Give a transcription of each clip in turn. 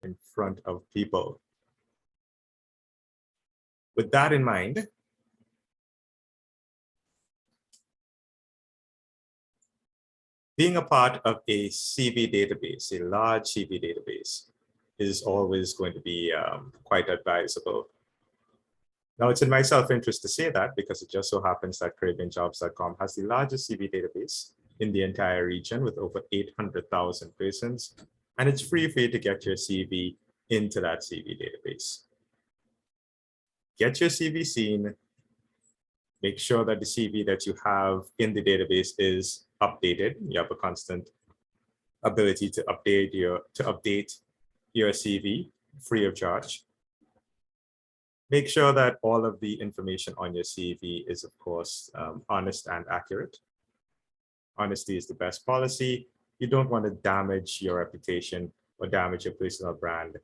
in front of people. With that in mind, being a part of a CV database, a large CV database, is always going to be quite advisable. Now, it's in my self-interest to say that because it just so happens that CaribbeanJobs.com has the largest CV database in the entire region with over 800,000 persons, and it's free for you to get your CV into that CV database. Get your CV seen. Make sure that the CV that you have in the database is updated. You have a constant ability to update your CV free of charge. Make sure that all of the information on your CV is, of course, honest and accurate. Honesty is the best policy. You don't want to damage your reputation or damage your personal brand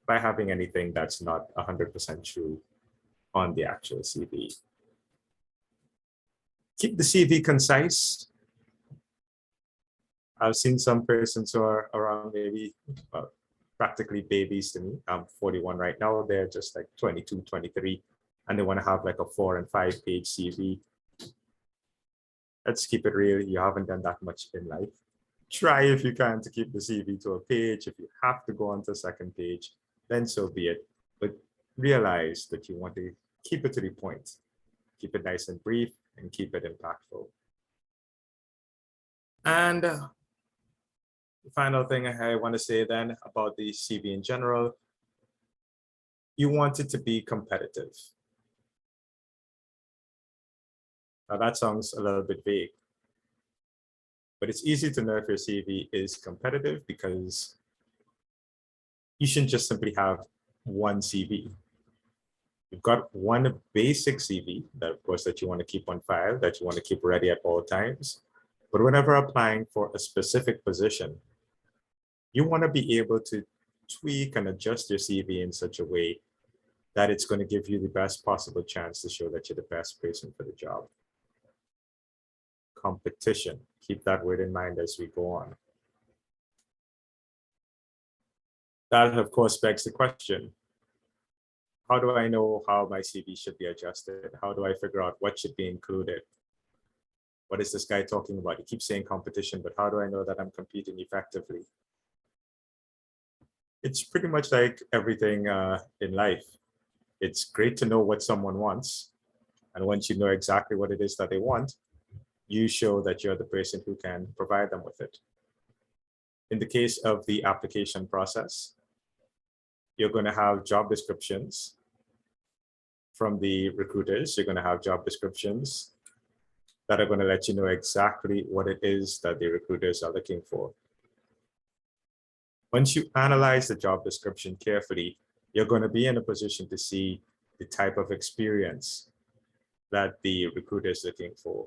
by having anything that's not 100% true on the actual CV. Keep the CV concise. I've seen some persons who are around maybe practically babies to me. I'm 41 right now. They're just like 22, 23, and they want to have like a 4- and 5-page CV. Let's keep it real. You haven't done that much in life. Try if you can to keep the CV to a page. If you have to go on to the second page, then so be it. But realize that you want to keep it to the point. Keep it nice and brief and keep it impactful. And the final thing I want to say then about the CV in general, you want it to be competitive. Now that sounds a little bit vague, but it's easy to know if your CV is competitive because you shouldn't just simply have one CV. You've got one basic CV that, of course, that you want to keep on file, that you want to keep ready at all times. But whenever applying for a specific position, you want to be able to tweak and adjust your CV in such a way that it's going to give you the best possible chance to show that you're the best person for the job. Competition. Keep that word in mind as we go on. That, of course, begs the question, how do I know how my CV should be adjusted? How do I figure out what should be included? What is this guy talking about? He keeps saying competition, but how do I know that I'm competing effectively? It's pretty much like everything in life. It's great to know what someone wants. And once you know exactly what it is that they want, you show that you're the person who can provide them with it. In the case of the application process, you're going to have job descriptions from the recruiters. You're going to have job descriptions that are going to let you know exactly what it is that the recruiters are looking for. Once you analyze the job description carefully, you're going to be in a position to see the type of experience that the recruiter is looking for,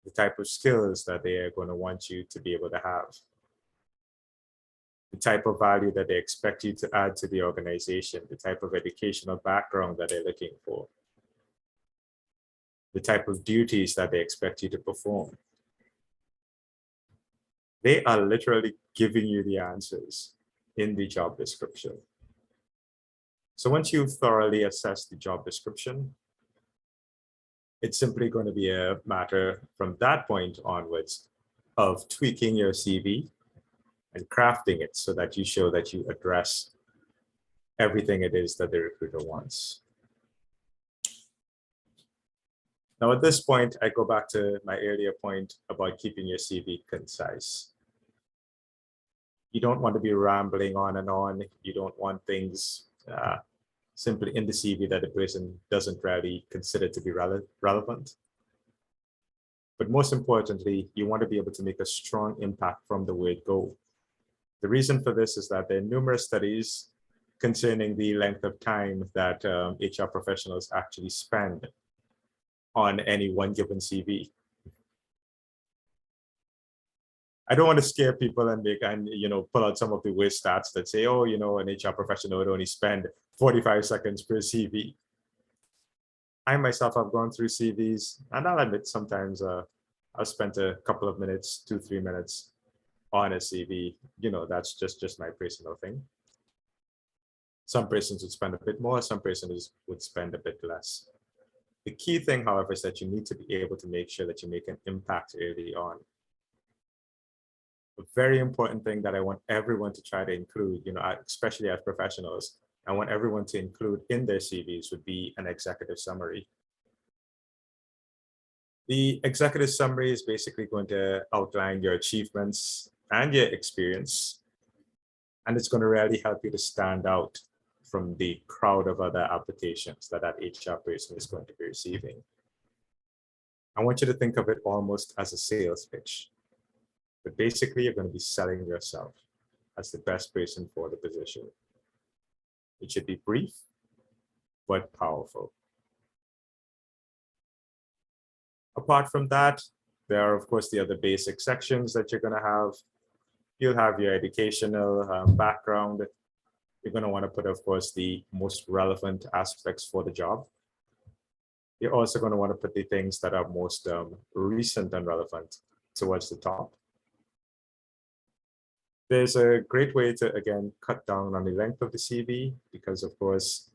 the type of skills that they are going to want you to be able to have, the type of value that they expect you to add to the organization, the type of educational background that they're looking for, the type of duties that they expect you to perform. They are literally giving you the answers in the job description. So once you've thoroughly assessed the job description, it's simply going to be a matter from that point onwards of tweaking your CV and crafting it so that you show that you address everything it is that the recruiter wants. Now, at this point, I go back to my earlier point about keeping your CV concise. You don't want to be rambling on and on. You don't want things simply in the CV that the person doesn't really consider to be relevant. But most importantly, you want to be able to make a strong impact from the word go. The reason for this is that there are numerous studies concerning the length of time that HR professionals actually spend on any one given CV. I don't want to scare people and pull out some of the worst stats that say, oh, an HR professional would only spend 45 seconds per CV. I myself have gone through CVs, and I'll admit sometimes I've spent a couple of minutes, 2-3 minutes on a CV. That's just my personal thing. Some persons would spend a bit more, some persons would spend a bit less. The key thing, however, is that you need to be able to make sure that you make an impact early on. A very important thing that I want everyone to try to include, especially as professionals, I want everyone to include in their CVs would be an executive summary. The executive summary is basically going to outline your achievements and your experience, and it's going to really help you to stand out from the crowd of other applications that HR person is going to be receiving. I want you to think of it almost as a sales pitch. But basically, you're going to be selling yourself as the best person for the position. It should be brief, but powerful. Apart from that, there are, of course, the other basic sections that you're going to have. You'll have your educational background. You're going to want to put, of course, the most relevant aspects for the job. You're also going to want to put the things that are most recent and relevant towards the top. There's a great way to, again, cut down on the length of the CV because, of course,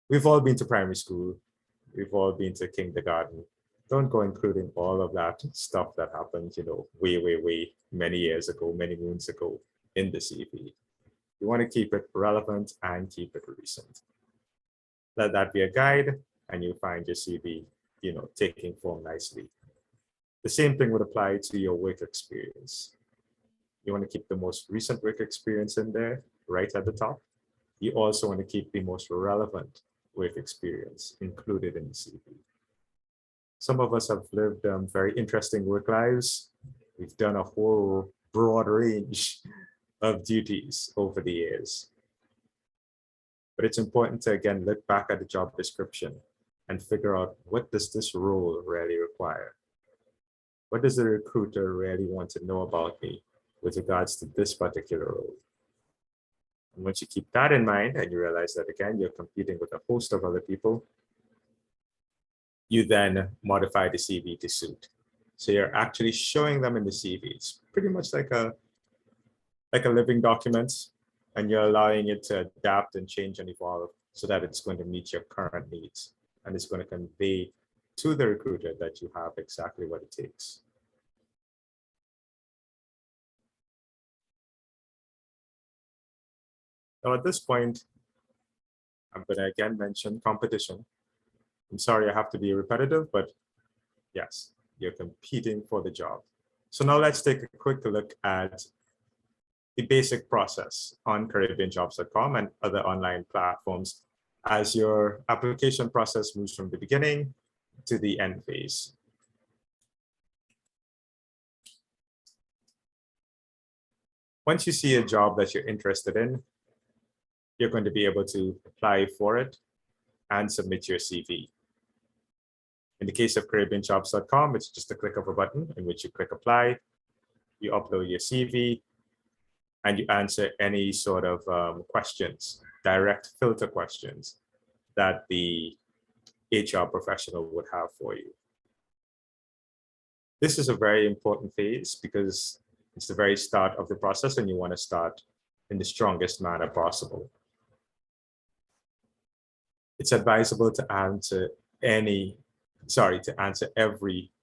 we've all been to primary school. We've all been to kindergarten. Don't go including all of that stuff that happened, way many years ago, many moons ago in the CV. You want to keep it relevant and keep it recent. Let that be a guide, and you'll find your CV, taking form nicely. The same thing would apply to your work experience. You want to keep the most recent work experience in there, right at the top. You also want to keep the most relevant work experience included in the CV. Some of us have lived very interesting work lives. We've done a whole broad range of duties over the years. But it's important to, again, look back at the job description and figure out, what does this role really require? What does the recruiter really want to know about me with regards to this particular role? And once you keep that in mind and you realize that, again, you're competing with a host of other people, you then modify the CV to suit. So you're actually showing them in the CV. It's pretty much like a living document, and you're allowing it to adapt and change and evolve so that it's going to meet your current needs. And it's going to convey to the recruiter that you have exactly what it takes. Now, at this point, I'm going to again mention competition. I'm sorry I have to be repetitive, but yes, you're competing for the job. So now let's take a quick look at the basic process on CaribbeanJobs.com and other online platforms as your application process moves from the beginning to the end phase. Once you see a job that you're interested in, you're going to be able to apply for it and submit your CV. In the case of CaribbeanJobs.com, it's just a click of a button in which you click apply, you upload your CV, and you answer any sort of questions, direct filter questions that the HR professional would have for you. This is a very important phase because it's the very start of the process and you want to start in the strongest manner possible. It's advisable to answer every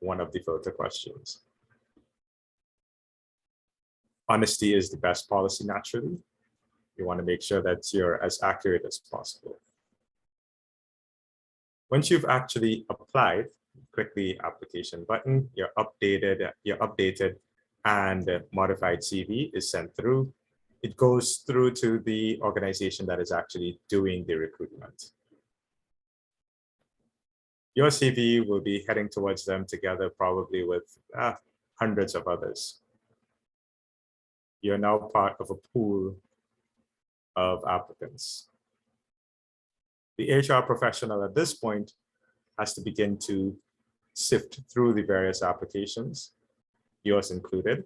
one of the filter questions. Honesty is the best policy, naturally. You want to make sure that you're as accurate as possible. Once you've actually applied, click the application button, your updated and modified CV is sent through. It goes through to the organization that is actually doing the recruitment. Your CV will be heading towards them together, probably with hundreds of others. You're now part of a pool of applicants. The HR professional at this point has to begin to sift through the various applications, yours included.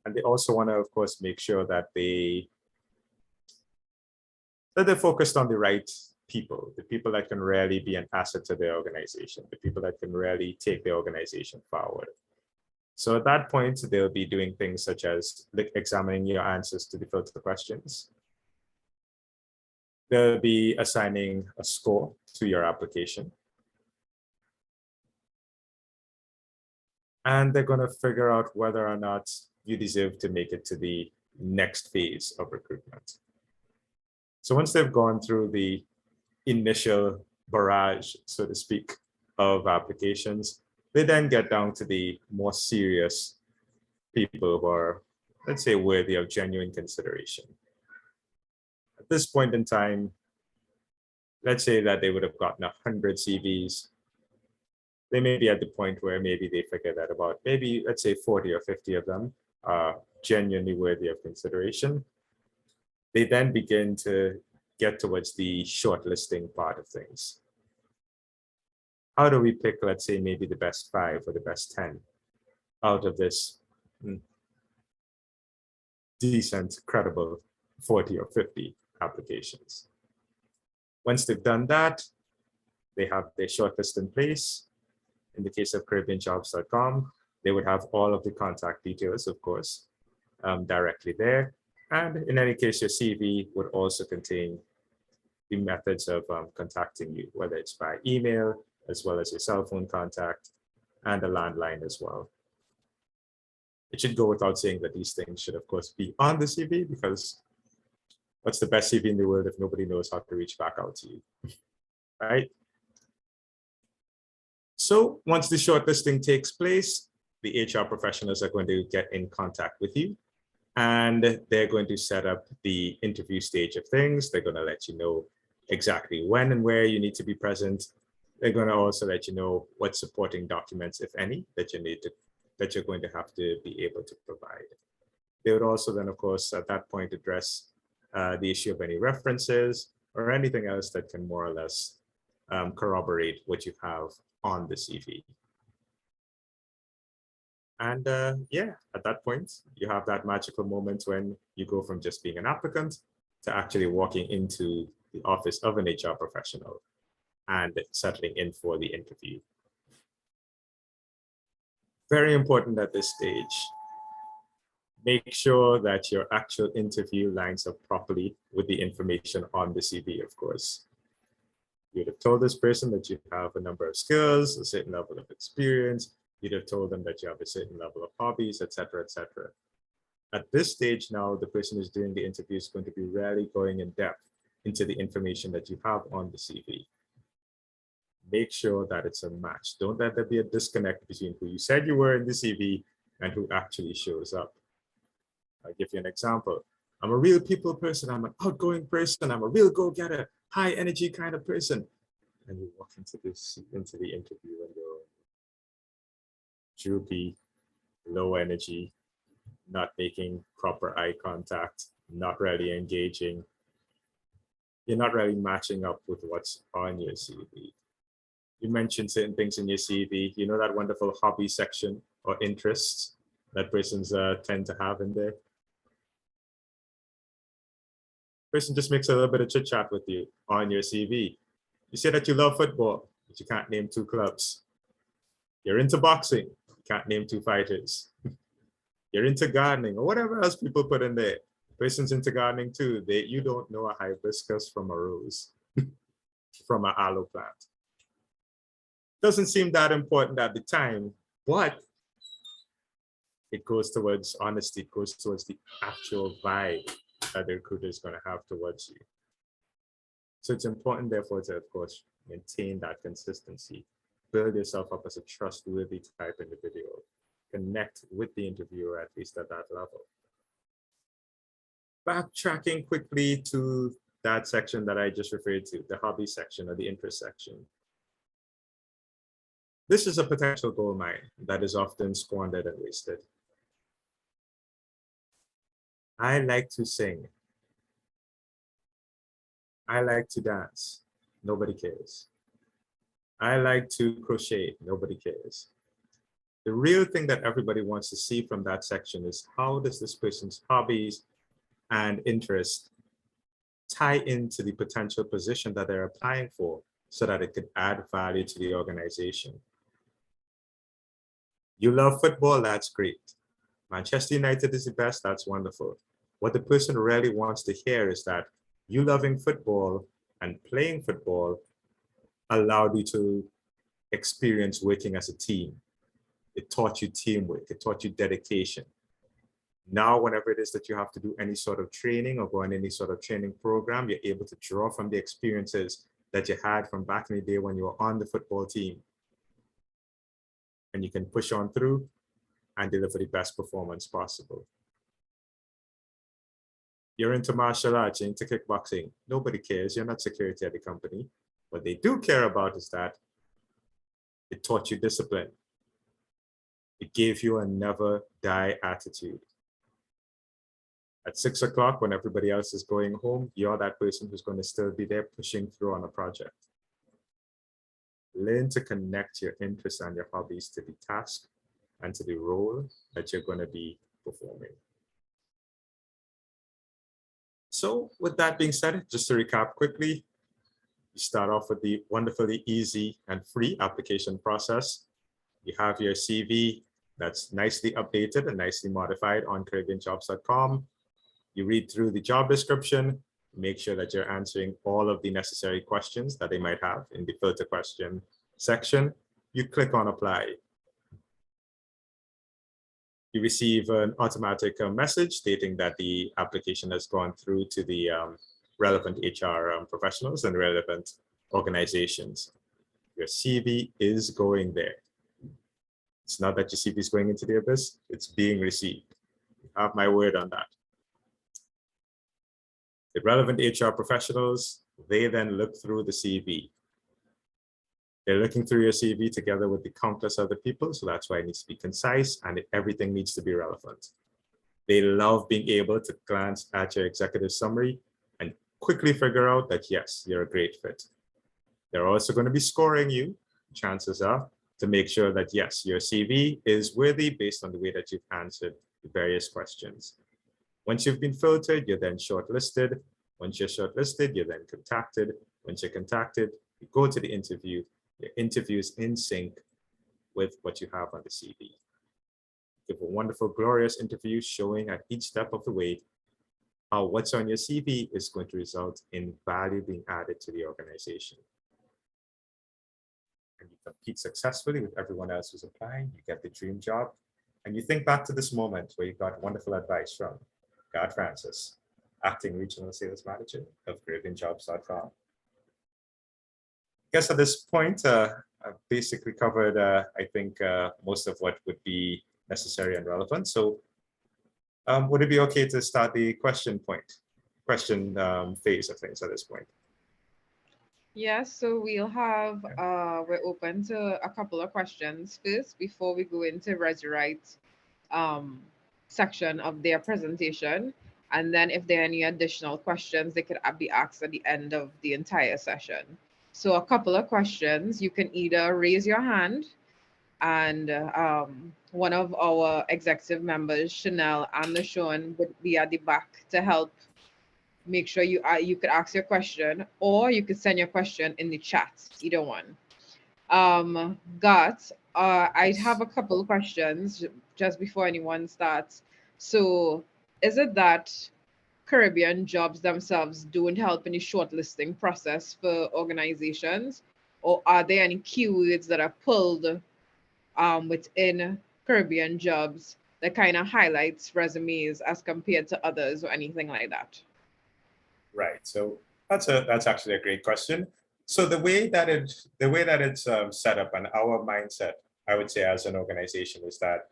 And they also want to, of course, make sure that they're focused on the right people, the people that can really be an asset to their organization, the people that can really take the organization forward. So at that point, they'll be doing things such as examining your answers to the filter questions. They'll be assigning a score to your application. And they're going to figure out whether or not you deserve to make it to the next phase of recruitment. So once they've gone through the initial barrage, so to speak, of applications, they then get down to the more serious people who are, let's say, worthy of genuine consideration. At this point in time, let's say that they would have gotten 100 CVs. They may be at the point where maybe they figure that about maybe, let's say, 40 or 50 of them are genuinely worthy of consideration. They then begin to get towards the shortlisting part of things. How do we pick, let's say, maybe the best 5 or the best 10 out of this decent, credible 40 or 50 applications? Once they've done that, they have their shortlist in place. In the case of CaribbeanJobs.com, they would have all of the contact details, of course, directly there. And in any case, your CV would also contain the methods of contacting you, whether it's by email, as well as your cell phone contact, and a landline as well. It should go without saying that these things should, of course, be on the CV, because what's the best CV in the world if nobody knows how to reach back out to you, right? So once the shortlisting takes place, the HR professionals are going to get in contact with you, and they're going to set up the interview stage of things. They're going to let you know exactly when and where you need to be present. They're going to also let you know what supporting documents, if any, that you're going to have to be able to provide. They would also then, of course, at that point, address the issue of any references or anything else that can more or less corroborate what you have on the CV. And yeah, at that point, you have that magical moment when you go from just being an applicant to actually walking into the office of an HR professional and settling in for the interview. Very important at this stage. Make sure that your actual interview lines up properly with the information on the CV, of course. You'd have told this person that you have a number of skills, a certain level of experience. You'd have told them that you have a certain level of hobbies, etc., etc. At this stage now, the person who's doing the interview is going to be really going in depth into the information that you have on the CV. Make sure that it's a match. Don't let there be a disconnect between who you said you were in the CV and who actually shows up. I'll give you an example. I'm a real people person. I'm an outgoing person. I'm a real go-getter, high energy kind of person. And you walk into the interview and you're droopy, low energy, not making proper eye contact, not really engaging. You're not really matching up with what's on your CV. You mentioned certain things in your CV. You know that wonderful hobby section or interests that persons tend to have in there? Person just makes a little bit of chit chat with you on your CV. You say that you love football, but you can't name 2 clubs. You're into boxing, you can't name 2 fighters. You're into gardening or whatever else people put in there. Person's into gardening too. You don't know a hibiscus from a rose, from an aloe plant. Doesn't seem that important at the time, but it goes towards honesty. It goes towards the actual vibe that the recruiter is going to have towards you. So it's important, therefore, to, of course, maintain that consistency. Build yourself up as a trustworthy type individual. Connect with the interviewer, at least at that level. Backtracking quickly to that section that I just referred to, the hobby section or the interest section. This is a potential gold mine that is often squandered and wasted. I like to sing. I like to dance. Nobody cares. I like to crochet. Nobody cares. The real thing that everybody wants to see from that section is how does this person's hobbies and interest tie into the potential position that they're applying for so that it could add value to the organization. You love football, that's great. Manchester United is the best, that's wonderful. What the person really wants to hear is that You loving football and playing football allowed you to experience working as a team. It taught you teamwork. It taught you dedication. Now, whenever it is that you have to do any sort of training or go on any sort of training program, you're able to draw from the experiences that you had from back in the day when you were on the football team. And you can push on through and deliver the best performance possible. You're into martial arts, you're into kickboxing. Nobody cares. You're not security at the company. What they do care about is that it taught you discipline. It gave you a never die attitude. At 6 o'clock, when everybody else is going home, you're that person who's going to still be there pushing through on a project. Learn to connect your interests and your hobbies to the task and to the role that you're going to be performing. So with that being said, just to recap quickly, you start off with the wonderfully easy and free application process. You have your CV that's nicely updated and nicely modified on CaribbeanJobs.com. You read through the job description, make sure that you're answering all of the necessary questions that they might have in the filter question section. You click on apply. You receive an automatic message stating that the application has gone through to the relevant HR professionals and relevant organizations. Your CV is going there. It's not that your CV is going into the abyss, it's being received. You have my word on that. The relevant HR professionals, they then look through the CV. They're looking through your CV together with the countless other people, so that's why it needs to be concise and everything needs to be relevant. They love being able to glance at your executive summary and quickly figure out that, yes, you're a great fit. They're also going to be scoring you, chances are, to make sure that, yes, your CV is worthy based on the way that you've answered the various questions. Once you've been filtered, you're then shortlisted. Once you're shortlisted, you're then contacted. Once you're contacted, you go to the interview. Your interview is in sync with what you have on the CV. Give a wonderful, glorious interview showing at each step of the way how what's on your CV is going to result in value being added to the organization. And you compete successfully with everyone else who's applying, you get the dream job, and you think back to this moment where you got wonderful advice from God Francis, Acting Regional Sales Manager of CaribbeanJobs.com. I guess at this point, I've basically covered, I think, most of what would be necessary and relevant. So would it be okay to start the question phase of things at this point? Yes, so we'll have, we're open to a couple of questions first before we go into ResuWrite section of their presentation. And then if there are any additional questions, they could be asked at the end of the entire session. So a couple of questions, you can either raise your hand and one of our executive members, Chanel and LaShawn, would be at the back to help make sure you could ask your question, or you could send your question in the chat, either one. Got, I have a couple of questions just before anyone starts. So is it that Caribbean jobs themselves don't help in the shortlisting process for organizations, or are there any keywords that are pulled within Caribbean jobs that kind of highlights resumes as compared to others or anything like that? Right. So that's actually a great question. So the way that it's set up and our mindset, I would say, as an organization, is that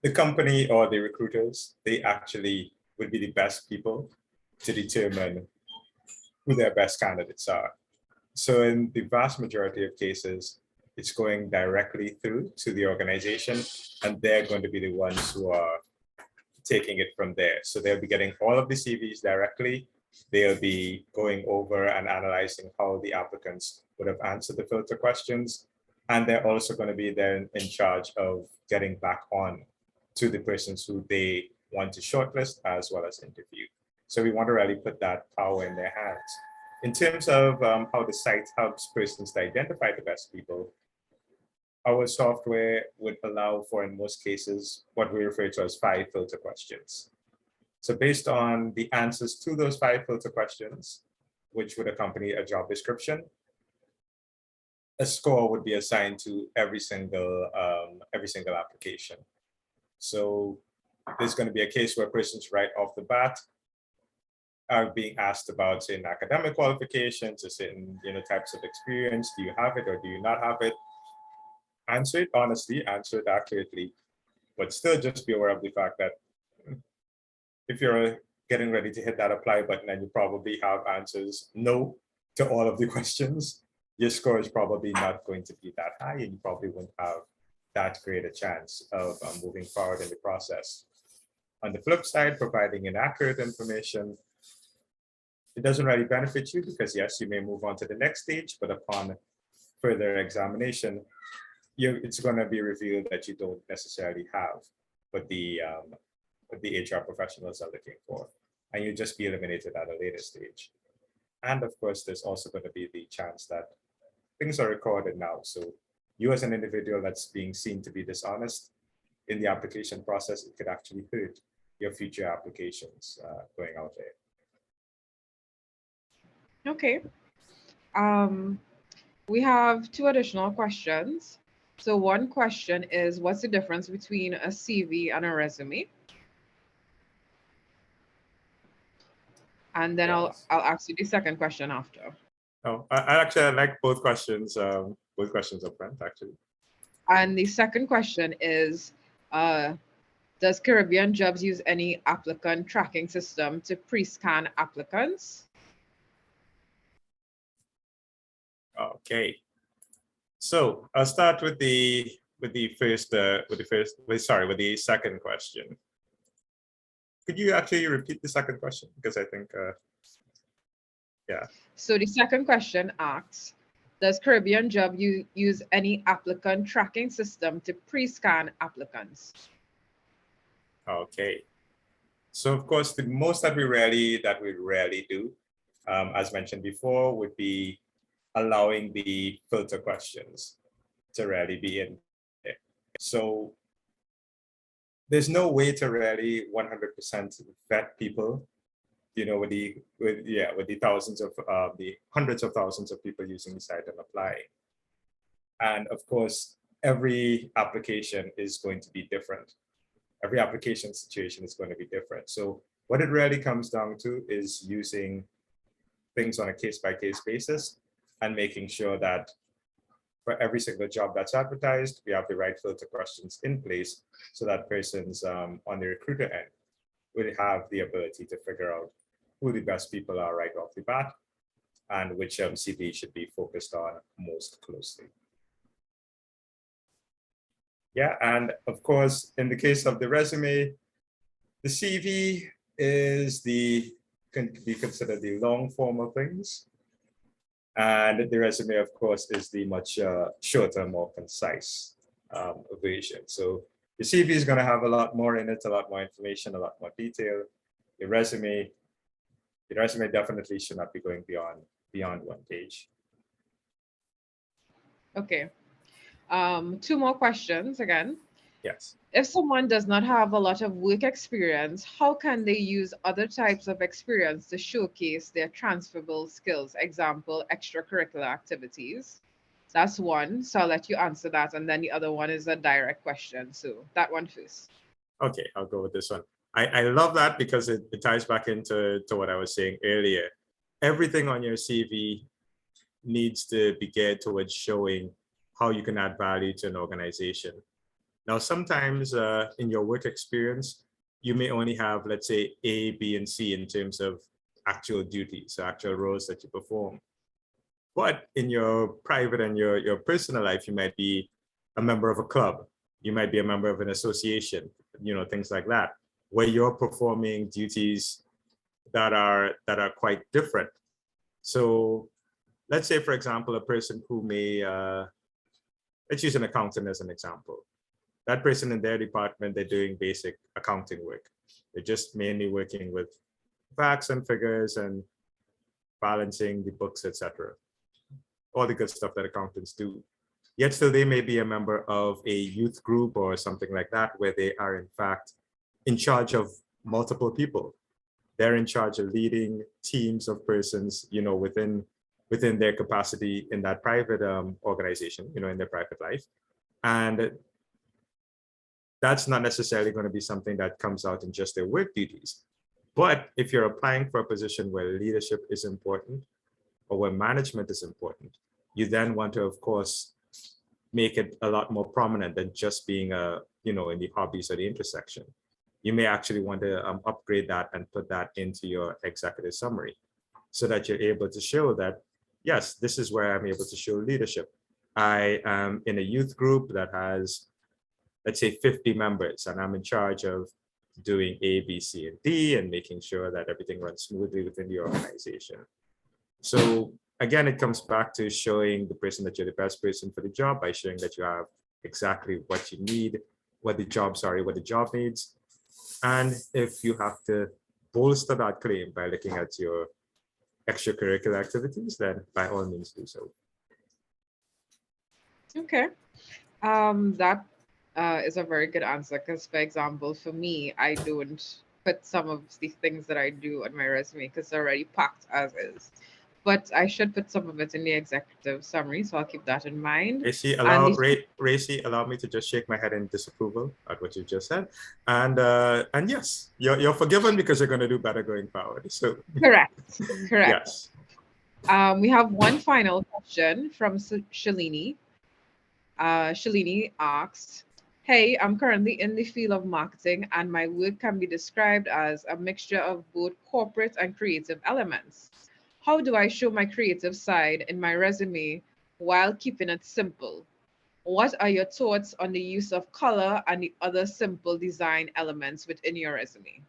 the company or the recruiters, they actually would be the best people to determine who their best candidates are. So in the vast majority of cases, it's going directly through to the organization, and they're going to be the ones who are taking it from there. So they'll be getting all of the CVs directly. They'll be going over and analyzing how the applicants would have answered the filter questions. And they're also going to be then in charge of getting back on to the persons who they want to shortlist as well as interview. So we want to really put that power in their hands. In terms of how the site helps persons to identify the best people, our software would allow for, in most cases, what we refer to as 5 filter questions. So based on the answers to those 5 filter questions, which would accompany a job description, a score would be assigned to every single application. So there's going to be a case where persons right off the bat are being asked about certain academic qualifications or certain types of experience. Do you have it or do you not have it? Answer it honestly, answer it accurately, but still just be aware of the fact that if you're getting ready to hit that apply button and you probably have answers no to all of the questions, your score is probably not going to be that high and you probably won't have that great a chance of moving forward in the process. On the flip side, providing inaccurate information, it doesn't really benefit you because yes, you may move on to the next stage, but upon further examination, it's going to be revealed that you don't necessarily have what the HR professionals are looking for, and you just be eliminated at a later stage. And of course, there's also going to be the chance that things are recorded now. So you as an individual that's being seen to be dishonest in the application process, it could actually hurt your future applications going out there. Okay. We have 2 additional questions. So one question is, what's the difference between a CV and a resume? And then Yes. I'll ask you the second question after. Oh, I like both questions up front, actually. And the second question is, does Caribbean Jobs use any applicant tracking system to pre-scan applicants? Okay. So I'll start with the second question. Could you actually repeat the second question? Because I think, yeah. So the second question asks, does Caribbean Job use any applicant tracking system to pre-scan applicants? Okay. So of course, the most that we rarely do, as mentioned before, would be allowing the filter questions to really be in there. So there's no way to really 100% vet people, with the thousands of the hundreds of thousands of people using the site and applying. And of course, every application is going to be different. Every application situation is going to be different. So what it really comes down to is using things on a case-by-case basis and making sure that for every single job that's advertised, we have the right filter questions in place so that persons on the recruiter end will have the ability to figure out who the best people are right off the bat and which CV should be focused on most closely. Yeah, and of course, in the case of the resume, the CV can be considered the long form of things. And the resume, of course, is the much shorter, more concise version. So the CV is going to have a lot more in it, a lot more information, a lot more detail. The resume definitely should not be going beyond 1 page. Okay. 2 more questions again. Yes. If someone does not have a lot of work experience, how can they use other types of experience to showcase their transferable skills? Example, extracurricular activities. That's one. So I'll let you answer that. And then the other one is a direct question. So that one first. Okay, I'll go with this one. I love that because it ties back into what I was saying earlier. Everything on your CV needs to be geared towards showing how you can add value to an organization. Now, sometimes in your work experience, you may only have, let's say, A, B, and C in terms of actual duties, so actual roles that you perform. But in your private and your personal life, you might be a member of a club. You might be a member of an association, things like that, where you're performing duties that are quite different. So let's say, for example, a person who may, let's use an accountant as an example. That person in their department, they're doing basic accounting work. They're just mainly working with facts and figures and balancing the books, etc. All the good stuff that accountants do. Yet still they may be a member of a youth group or something like that, where they are in fact in charge of multiple people. They're in charge of leading teams of persons, within their capacity in that private organization, in their private life. And that's not necessarily going to be something that comes out in just their work duties. But if you're applying for a position where leadership is important or where management is important, you then want to, of course, make it a lot more prominent than just being in the hobbies or the intersection. You may actually want to upgrade that and put that into your executive summary so that you're able to show that, yes, this is where I'm able to show leadership. I am in a youth group that has, let's say, 50 members, and I'm in charge of doing A, B, C, and D, and making sure that everything runs smoothly within the organization. So again, it comes back to showing the person that you're the best person for the job by showing that you have exactly what you need, what the job needs. And if you have to bolster that claim by looking at your extracurricular activities, then by all means do so. Okay. That is a very good answer because, for example, for me, I don't put some of the things that I do on my resume because it's already packed as is. But I should put some of it in the executive summary, so I'll keep that in mind. Racy, allow me to just shake my head in disapproval at what you just said. And yes, you're forgiven because you're going to do better going forward. So Correct. yes. We have one final question from Shalini. Shalini asked, "Hey, I'm currently in the field of marketing, and my work can be described as a mixture of both corporate and creative elements. How do I show my creative side in my resume while keeping it simple? What are your thoughts on the use of color and the other simple design elements within your resume?"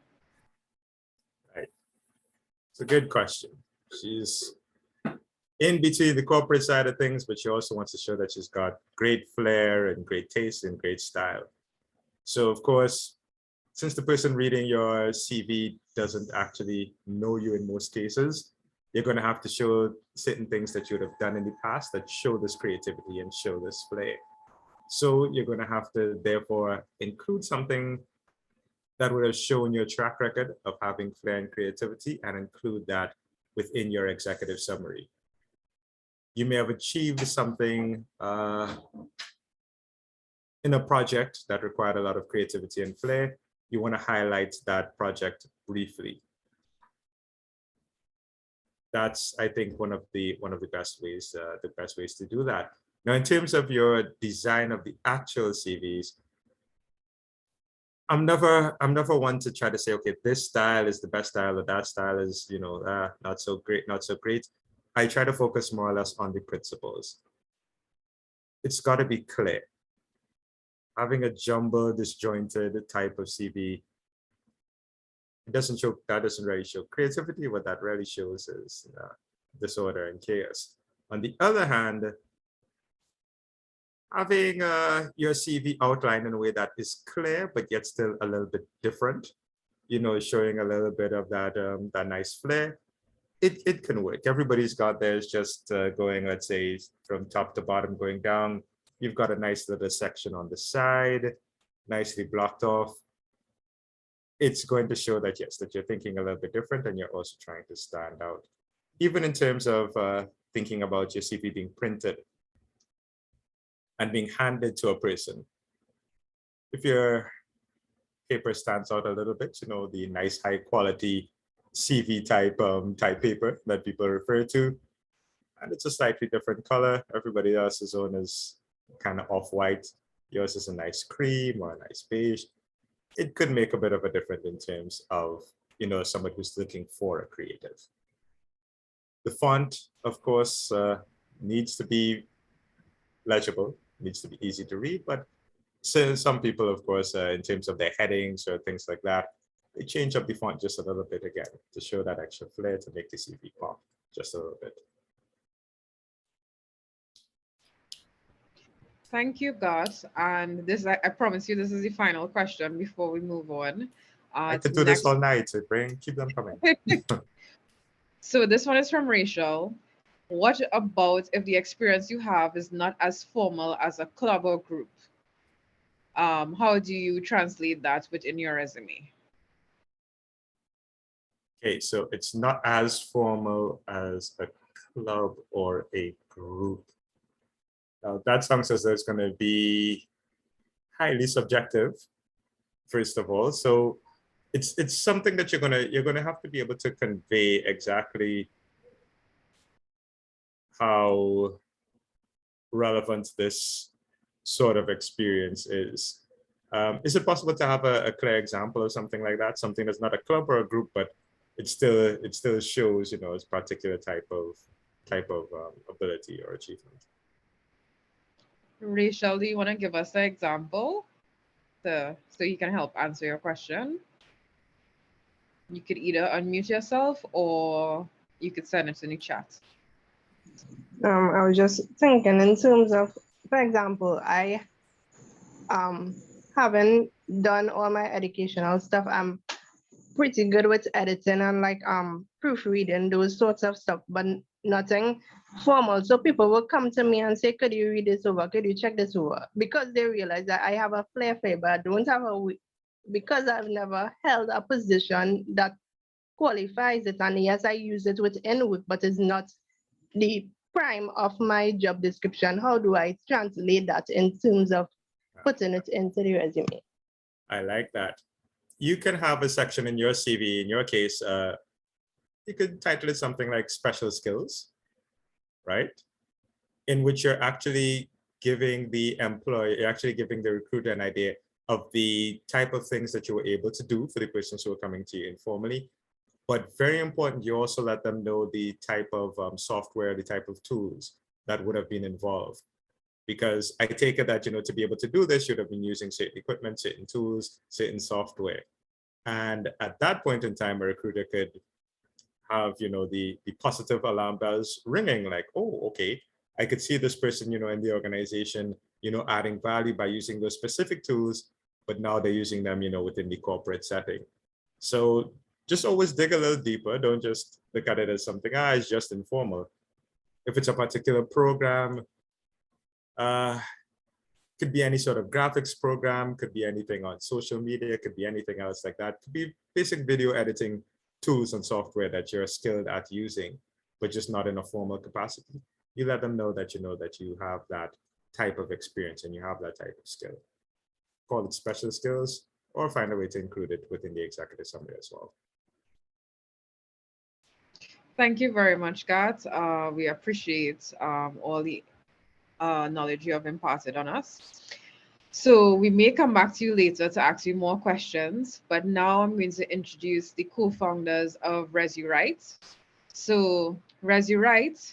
Right. It's a good question. She's in between the corporate side of things, but she also wants to show that she's got great flair and great taste and great style. So of course, since the person reading your CV doesn't actually know you in most cases, you're going to have to show certain things that you would have done in the past that show this creativity and show this flair. So you're going to have to therefore include something that would have shown your track record of having flair and creativity and include that within your executive summary. You may have achieved something in a project that required a lot of creativity and flair. You want to highlight that project briefly. That's, I think, one of the best ways to do that. Now, in terms of your design of the actual CVs, I'm never one to try to say, okay, this style is the best style or that style is, not so great, not so great. I try to focus more or less on the principles. It's got to be clear. Having a jumbled, disjointed type of CV, that doesn't really show creativity. What that really shows is disorder and chaos. On the other hand, having your CV outlined in a way that is clear, but yet still a little bit different, showing a little bit of that nice flair, it can work. Everybody's got theirs just going, let's say, from top to bottom going down. You've got a nice little section on the side, nicely blocked off. It's going to show that, yes, that you're thinking a little bit different and you're also trying to stand out. Even in terms of thinking about your CV being printed and being handed to a person. If your paper stands out a little bit, the nice high quality CV type paper that people refer to, and it's a slightly different color. Everybody else's own is kind of off-white. Yours is a nice cream or a nice beige. It could make a bit of a difference in terms of, someone who's looking for a creative. The font, of course, needs to be legible, needs to be easy to read, but some people, of course, in terms of their headings or things like that, they change up the font just a little bit again to show that extra flair, to make the CV pop just a little bit. Thank you, Gus. And this, I promise you, this is the final question before we move on. I could do this all night, so keep them coming. So this one is from Rachel. What about if the experience you have is not as formal as a club or group? How do you translate that within your resume? Okay, so it's not as formal as a club or a group. Now, that song says there's going to be highly subjective, first of all. So it's something that you're gonna have to be able to convey exactly how relevant this sort of experience is. Is it possible to have a clear example of something like that? Something that's not a club or a group, but it still shows, its particular type of ability or achievement. Rachel, do you want to give us an example so you can help answer your question? You could either unmute yourself or you could send it in the chat. I was just thinking in terms of, for example, I haven't done all my educational stuff. I'm pretty good with editing and like proofreading, those sorts of stuff, but nothing formal. So people will come to me and say, could you read this over? Could you check this over? Because they realize that I have a flair for it, but I don't have because I've never held a position that qualifies it. And yes, I use it within work, but it's not the prime of my job description. How do I translate that in terms of putting it into the resume? I like that. You can have a section in your CV, in your case, you could title it something like special skills, right? In which you're actually giving the employee, you're actually giving the recruiter an idea of the type of things that you were able to do for the persons who are coming to you informally. But very important, you also let them know the type of software, the type of tools that would have been involved. Because I take it that, to be able to do this, you'd have been using certain equipment, certain tools, certain software. And at that point in time, a recruiter could have, the positive alarm bells ringing, like, oh, okay, I could see this person, in the organization, adding value by using those specific tools, but now they're using them, within the corporate setting. So just always dig a little deeper. Don't just look at it as something, it's just informal. If it's a particular program, could be any sort of graphics program, could be anything on social media, could be anything else like that. Could be basic video editing tools and software that you're skilled at using, but just not in a formal capacity. You let them know that you have that type of experience and you have that type of skill. Call it special skills or find a way to include it within the executive summary as well. Thank you very much, Kat. We appreciate all the knowledge you have imparted on us. So we may come back to you later to ask you more questions, but now I'm going to introduce the co-founders of ResuWrite. So ResuWrite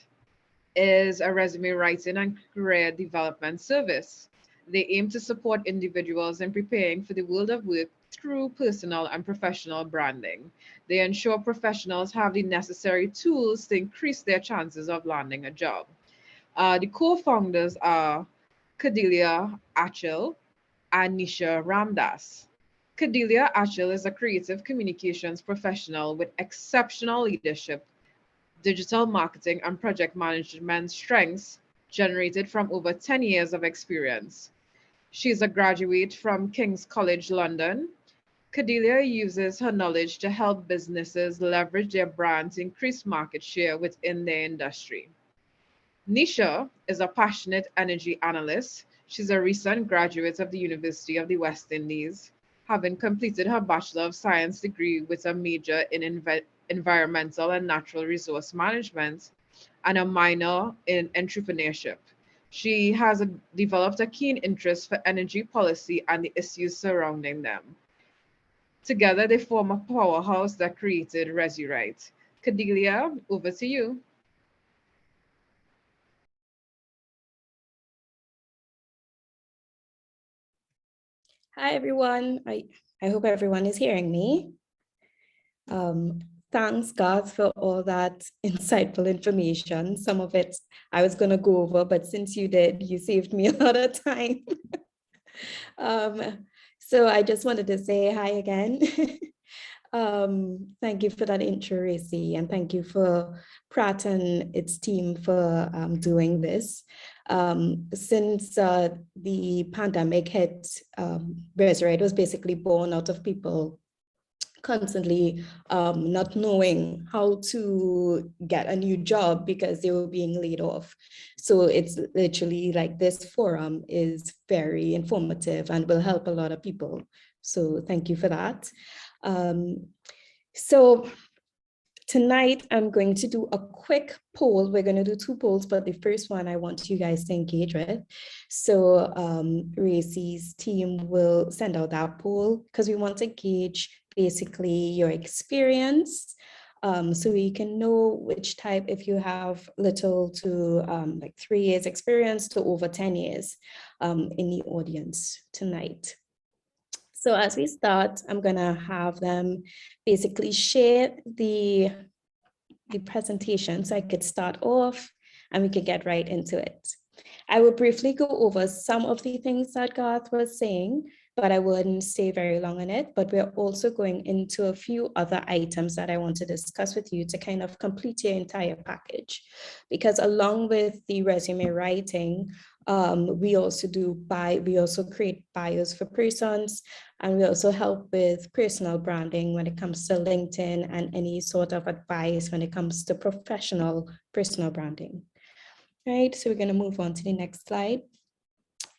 is a resume writing and career development service. They aim to support individuals in preparing for the world of work through personal and professional branding. They ensure professionals have the necessary tools to increase their chances of landing a job. The co-founders are Cordelia Achil and Nisha Ramdas. Cordelia Achil is a creative communications professional with exceptional leadership, digital marketing, and project management strengths generated from over 10 years of experience. She's a graduate from King's College London. Cordelia uses her knowledge to help businesses leverage their brand to increase market share within their industry. Nisha is a passionate energy analyst. She's a recent graduate of the University of the West Indies, having completed her Bachelor of Science degree with a major in environmental and natural resource management and a minor in entrepreneurship. She has developed a keen interest for energy policy and the issues surrounding them. Together, they form a powerhouse that created ResuWrite. Cordelia, over to you. Hi, everyone. I hope everyone is hearing me. Thanks, God, for all that insightful information. Some of it I was going to go over, but since you did, you saved me a lot of time. So I just wanted to say hi again. Thank you for that intro, Racy, and thank you for Pratt and its team for doing this. Since the pandemic hit, ResuWrite was basically born out of people constantly not knowing how to get a new job because they were being laid off. So it's literally like this forum is very informative and will help a lot of people. So thank you for that. So tonight, I'm going to do a quick poll. We're going to do 2 polls, but the first one I want you guys to engage with. So Racy's team will send out that poll because we want to gauge basically your experience. So we can know which type, if you have little to like 3 years experience to over 10 years in the audience tonight. So as we start, I'm gonna have them basically share the presentation so I could start off and we could get right into it. I will briefly go over some of the things that Garth was saying, but I wouldn't stay very long on it. But we're also going into a few other items that I want to discuss with you to kind of complete your entire package. Because along with the resume writing, we also create bios for persons, and we also help with personal branding when it comes to LinkedIn and any sort of advice when it comes to professional personal branding. Right, so we're going to move on to the next slide.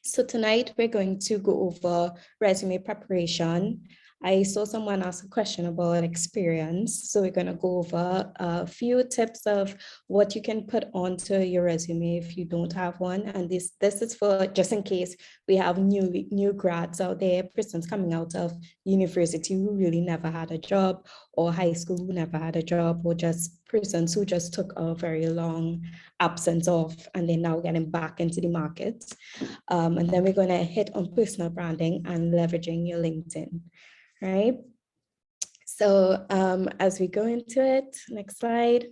So tonight we're going to go over resume preparation. I saw someone ask a question about experience. So we're going to go over a few tips of what you can put onto your resume if you don't have one. And this is for just in case we have new grads out there, persons coming out of university who really never had a job, or high school who never had a job, or just persons who just took a very long absence off and they're now getting back into the market. And then we're going to hit on personal branding and leveraging your LinkedIn. Right. So as we go into it, next slide.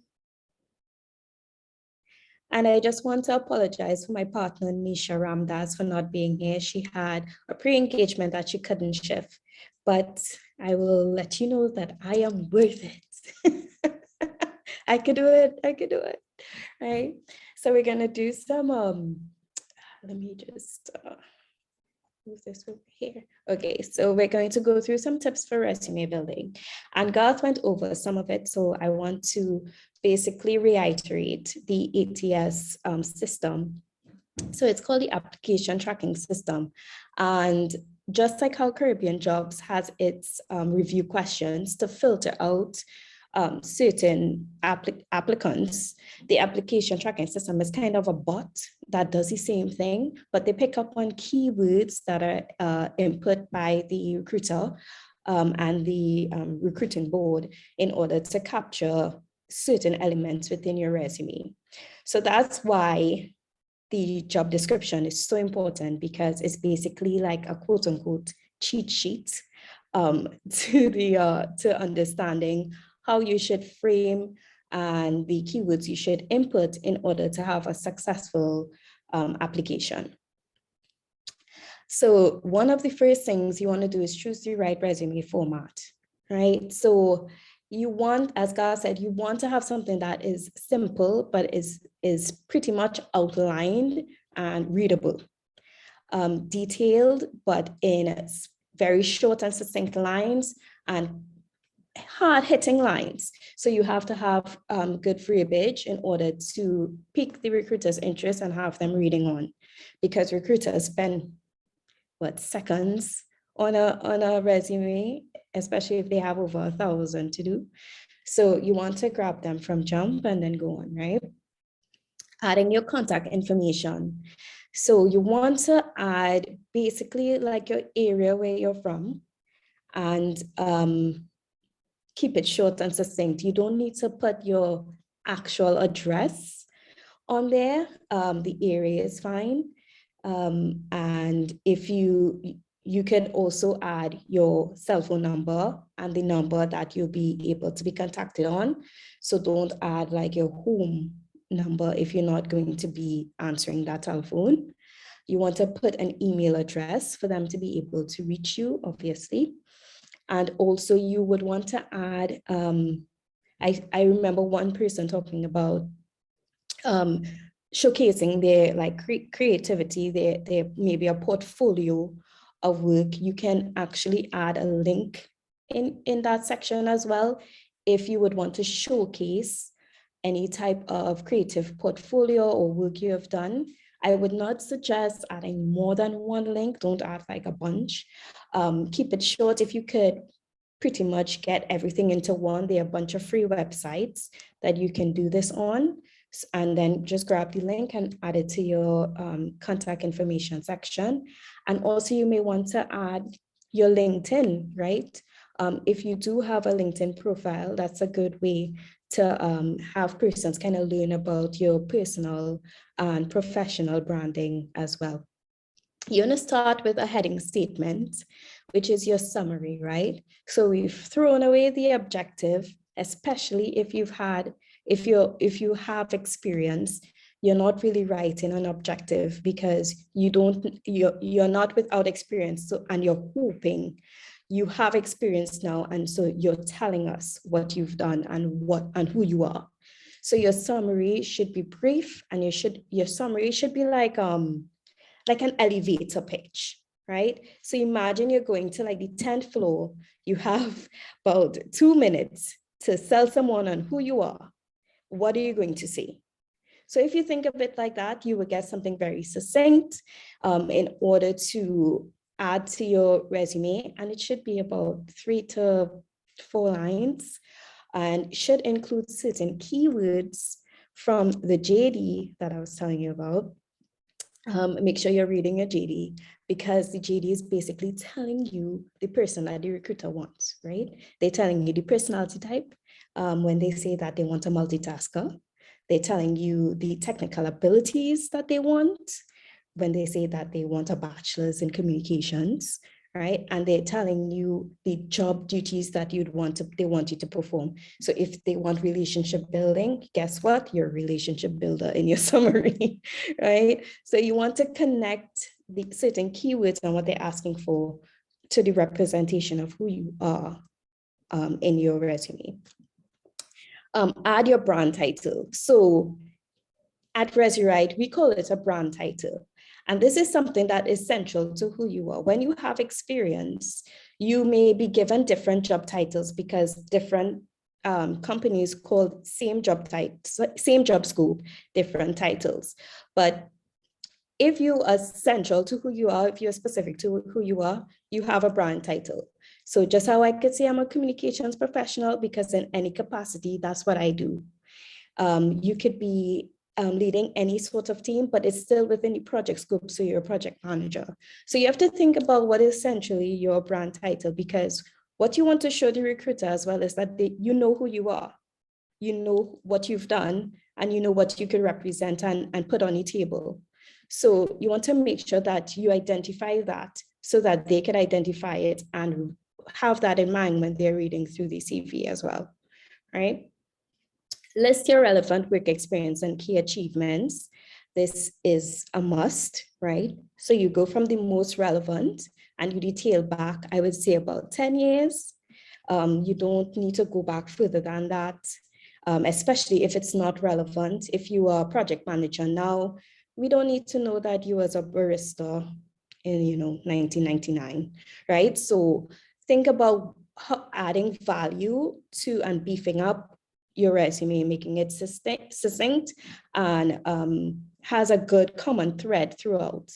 And I just want to apologize for my partner, Nisha Ramdas, for not being here. She had a pre-engagement that she couldn't shift, but I will let you know that I am worth it. I could do it. I could do it. Right. So we're going to do some, let me just, move this over here. Okay, so we're going to go through some tips for resume building. And Garth went over some of it, so I want to basically reiterate the ATS system. So it's called the application tracking system. And just like how Caribbean Jobs has its review questions to filter out certain applicants, the application tracking system is kind of a bot that does the same thing, but they pick up on keywords that are input by the recruiter and the recruiting board in order to capture certain elements within your resume. So that's why the job description is so important, because it's basically like a quote unquote cheat sheet to understanding how you should frame and the keywords you should input in order to have a successful application. So one of the first things you want to do is choose the right resume format, right? So you want, as Garth said, you want to have something that is simple, but is pretty much outlined and readable, detailed, but in very short and succinct lines and hard-hitting lines. So you have to have good verbiage in order to pique the recruiter's interest and have them reading on, because recruiters spend seconds on a resume, especially if they have over 1,000 to do. So you want to grab them from jump and then go on, right? Adding your contact information. So you want to add basically like your area where you're from, and keep it short and succinct. You don't need to put your actual address on there. The area is fine. And if you can also add your cell phone number and the number that you'll be able to be contacted on. So don't add like your home number if you're not going to be answering that telephone. You want to put an email address for them to be able to reach you, obviously. And also you would want to add, I remember one person talking about showcasing their like creativity, their maybe a portfolio of work. You can actually add a link in that section as well. If you would want to showcase any type of creative portfolio or work you have done, I would not suggest adding more than one link. Don't add like a bunch. Keep it short. If you could pretty much get everything into one, there are a bunch of free websites that you can do this on. And then just grab the link and add it to your contact information section. And also you may want to add your LinkedIn, right? If you do have a LinkedIn profile, that's a good way to have persons kind of learn about your personal and professional branding as well. You're going to start with a heading statement, which is your summary, right? So we've thrown away the objective, especially if you have experience. You're not really writing an objective because you're not without experience. So, and you're hoping you have experience now, and so you're telling us what you've done and who you are. So your summary should be brief, and your summary should be like an elevator pitch, right? So imagine you're going to like the 10th floor. You have about 2 minutes to sell someone on who you are. What are you going to say? So if you think of it like that, you will get something very succinct in order to add to your resume. And it should be about 3 to 4 lines and should include certain keywords from the JD that I was telling you about. Make sure you're reading your JD, because the JD is basically telling you the person that the recruiter wants, right? They're telling you the personality type when they say that they want a multitasker. They're telling you the technical abilities that they want when they say that they want a bachelor's in communications, right? And they're telling you the job duties that they want you to perform. So if they want relationship building, guess what? You're a relationship builder in your summary, right? So you want to connect the certain keywords and what they're asking for to the representation of who you are in your resume. Add your brand title. So at ResuWrite, we call it a brand title. And this is something that is central to who you are. When you have experience, you may be given different job titles because different companies call same job scope, different titles. But if you are central to who you are, if you're specific to who you are, you have a brand title. So just how I could say I'm a communications professional, because in any capacity, that's what I do. You could be leading any sort of team, but it's still within the project scope, so you're a project manager. So you have to think about what is essentially your brand title, because what you want to show the recruiter as well is that you know who you are, you know what you've done, and you know what you could represent and put on the table. So you want to make sure that you identify that so that they can identify it and have that in mind when they're reading through the CV as well, right? List your relevant work experience and key achievements. This is a must, right? So you go from the most relevant and you detail back, I would say about 10 years. You don't need to go back further than that, especially if it's not relevant. If you are a project manager now, we don't need to know that you was a barista in 1999, right? So think about adding value to and beefing up your resume, making it succinct and has a good common thread throughout.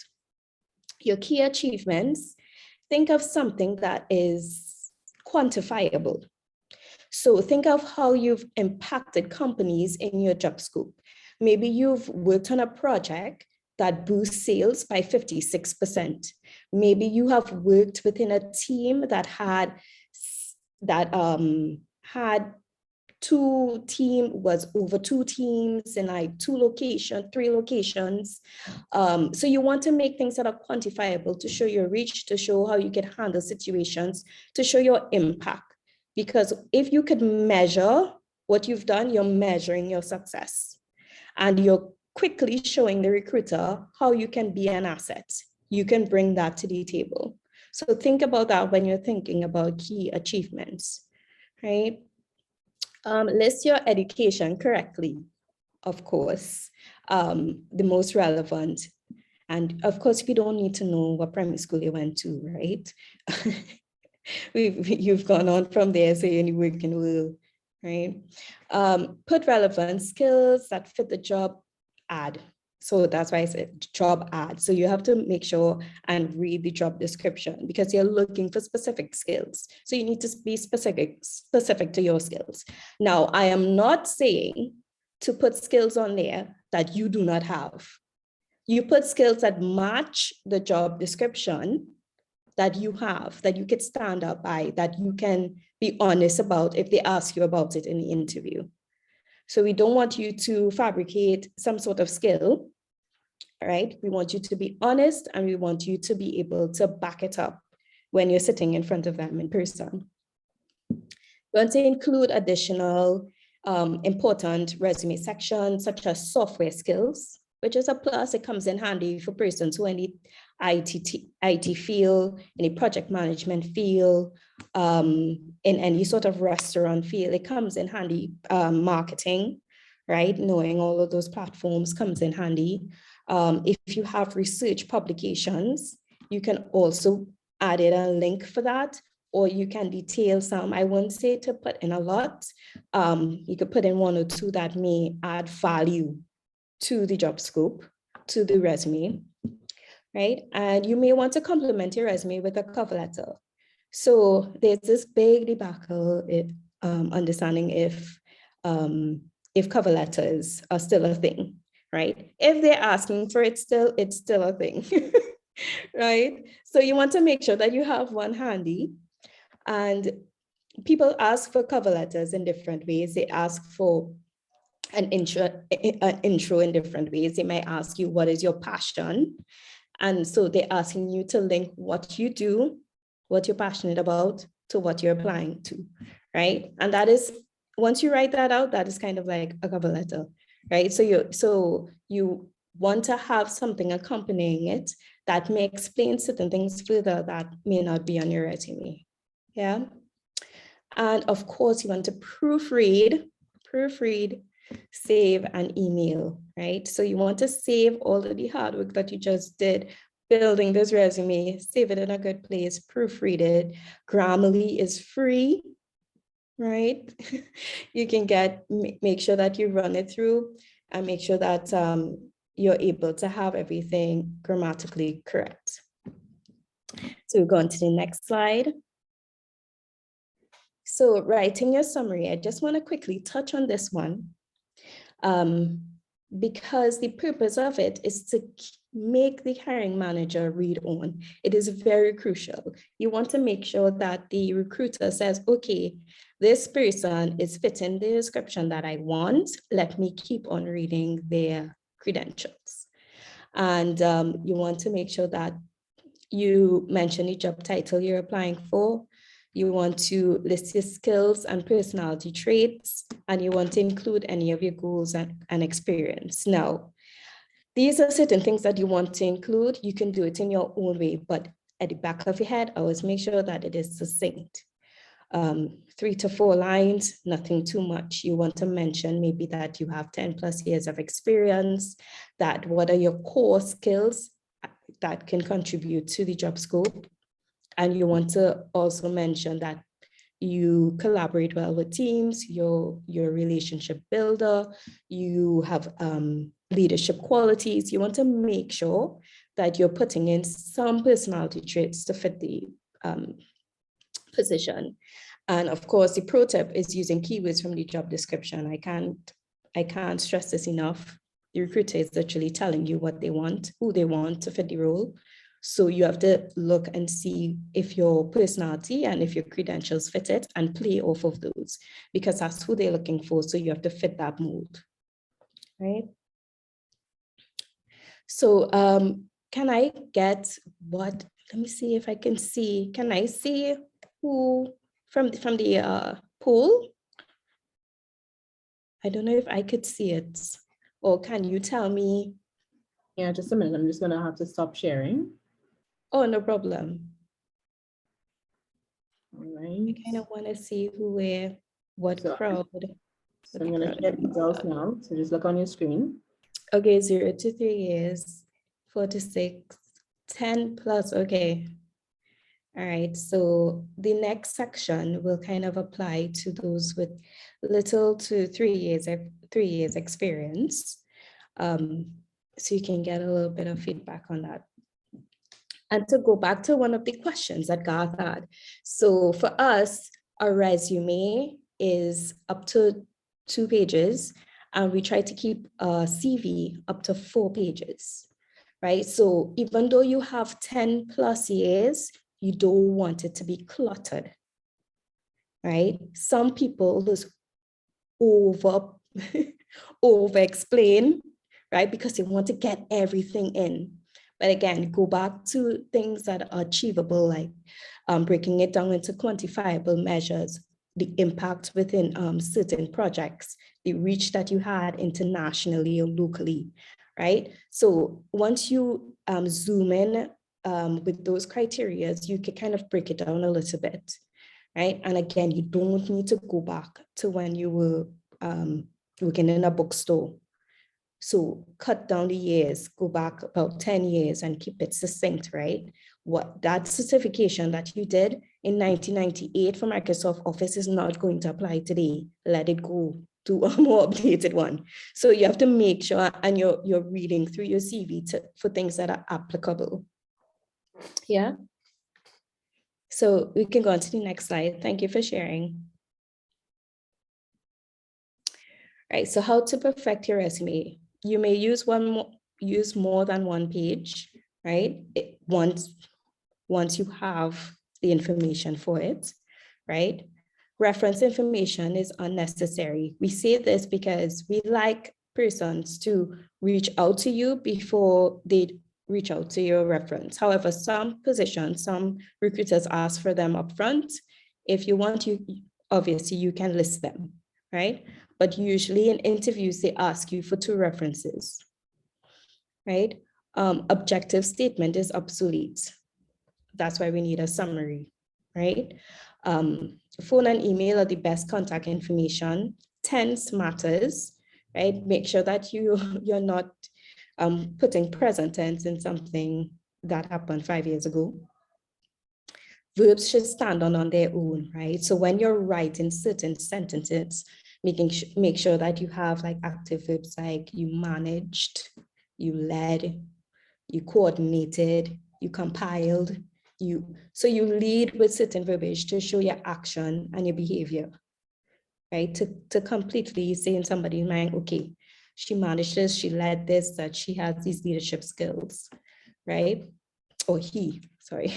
Your key achievements, think of something that is quantifiable. So think of how you've impacted companies in your job scope. Maybe you've worked on a project that boosts sales by 56%. Maybe you have worked within a team that had was over 2 teams in like 3 locations. So you want to make things that are quantifiable to show your reach, to show how you can handle situations, to show your impact. Because if you could measure what you've done, you're measuring your success. And you're quickly showing the recruiter how you can be an asset. You can bring that to the table. So think about that when you're thinking about key achievements, right? List your education correctly, of course, the most relevant. And of course, we don't need to know what primary school you went to, right? You've gone on from there, so you're working well, right? Put relevant skills that fit the job ad. So that's why I said job ad. So you have to make sure and read the job description because you're looking for specific skills. So you need to be specific to your skills. Now, I am not saying to put skills on there that you do not have. You put skills that match the job description that you have, that you could stand up by, that you can be honest about if they ask you about it in the interview. So we don't want you to fabricate some sort of skill, right? We want you to be honest and we want you to be able to back it up when you're sitting in front of them in person. We want to include additional important resume sections such as software skills, which is a plus. It comes in handy for persons who are in the IT field, in the project management field, in any sort of restaurant field. It comes in handy. Marketing, right? Knowing all of those platforms comes in handy. If you have research publications, you can also add in a link for that, or you can detail some. I wouldn't say to put in a lot. You could put in one or two that may add value to the job scope, to the resume, right? And you may want to complement your resume with a cover letter. So there's this big debacle, understanding if cover letters are still a thing, right? If they're asking for it still, it's still a thing, right? So you want to make sure that you have one handy. And people ask for cover letters in different ways. They ask for an intro in different ways. They might ask you, what is your passion? And so they're asking you to link what you do, what you're passionate about, to what you're applying to, right? And that is, once you write that out, that is kind of like a cover letter, right? So you want to have something accompanying it that may explain certain things further that may not be on your resume, yeah? And of course, you want to proofread, save, and email, right? So you want to save all of the hard work that you just did building this resume, save it in a good place, proofread it. Grammarly is free, right? You can make sure that you run it through and make sure that you're able to have everything grammatically correct. So we'll go on to the next slide. So writing your summary, I just want to quickly touch on this one because the purpose of it is to make the hiring manager read on. It is very crucial. You want to make sure that the recruiter says, okay, this person is fitting the description that I want. Let me keep on reading their credentials. And you want to make sure that you mention the job title you're applying for. You want to list your skills and personality traits, and you want to include any of your goals and experience. Now, these are certain things that you want to include. You can do it in your own way, but at the back of your head, always make sure that it is succinct. 3 to 4 lines, nothing too much. You want to mention maybe that you have 10 plus years of experience, that what are your core skills that can contribute to the job scope. And you want to also mention that you collaborate well with teams, you're a relationship builder, you have leadership qualities. You want to make sure that you're putting in some personality traits to fit the position. And of course, the pro tip is using keywords from the job description. I can't stress this enough. The recruiter is literally telling you what they want, who they want to fit the role. So you have to look and see if your personality and if your credentials fit it and play off of those, because that's who they're looking for. So you have to fit that mold, right? So can I get what, let me see if I can see, can I see who from the poll? I don't know if I could see it, or can you tell me? Yeah, just a minute. I'm just gonna have to stop sharing. Oh, no problem. All right. I kind of want to see what crowd. So I'm gonna share results now. So just look on your screen. Okay, 0 to 3 years, 4 to 6, 10 plus, okay. All right, so the next section will kind of apply to those with little to 3 years experience. So you can get a little bit of feedback on that. And to go back to one of the questions that Garth had. So for us, our resume is up to 2 pages, and we try to keep a CV up to 4 pages, right? So even though you have 10 plus years, you don't want it to be cluttered, right? Some people just over explain, right? Because they want to get everything in. But again, go back to things that are achievable, like breaking it down into quantifiable measures, the impact within certain projects, the reach that you had internationally or locally, right? So once you zoom in with those criteria, you can kind of break it down a little bit, right? And again, you don't need to go back to when you were working in a bookstore. So cut down the years, go back about 10 years and keep it succinct, right? What that certification that you did in 1998 for Microsoft Office is not going to apply today. Let it go to a more updated one. So you have to make sure, and you're reading through your CV for things that are applicable. Yeah. So we can go on to the next slide. Thank you for sharing. Right, so how to perfect your resume. You may use more than one page, right? Once you have the information for it, right? Reference information is unnecessary. We say this because we like persons to reach out to you before they reach out to your reference. However, some positions, some recruiters ask for them upfront. If you want, obviously you can list them, right? But usually in interviews, they ask you for 2 references, right? Objective statement is obsolete. That's why we need a summary, right? Phone and email are the best contact information. Tense matters, right? Make sure that you're not putting present tense in something that happened 5 years ago. Verbs should stand on their own, right? So when you're writing certain sentences, make sure that you have like active verbs like you managed, you led, you coordinated, you compiled, so you lead with certain verbiage to show your action and your behavior, right? To completely say in somebody's mind, okay, she managed this, she led this, that she has these leadership skills, right? Or he, sorry.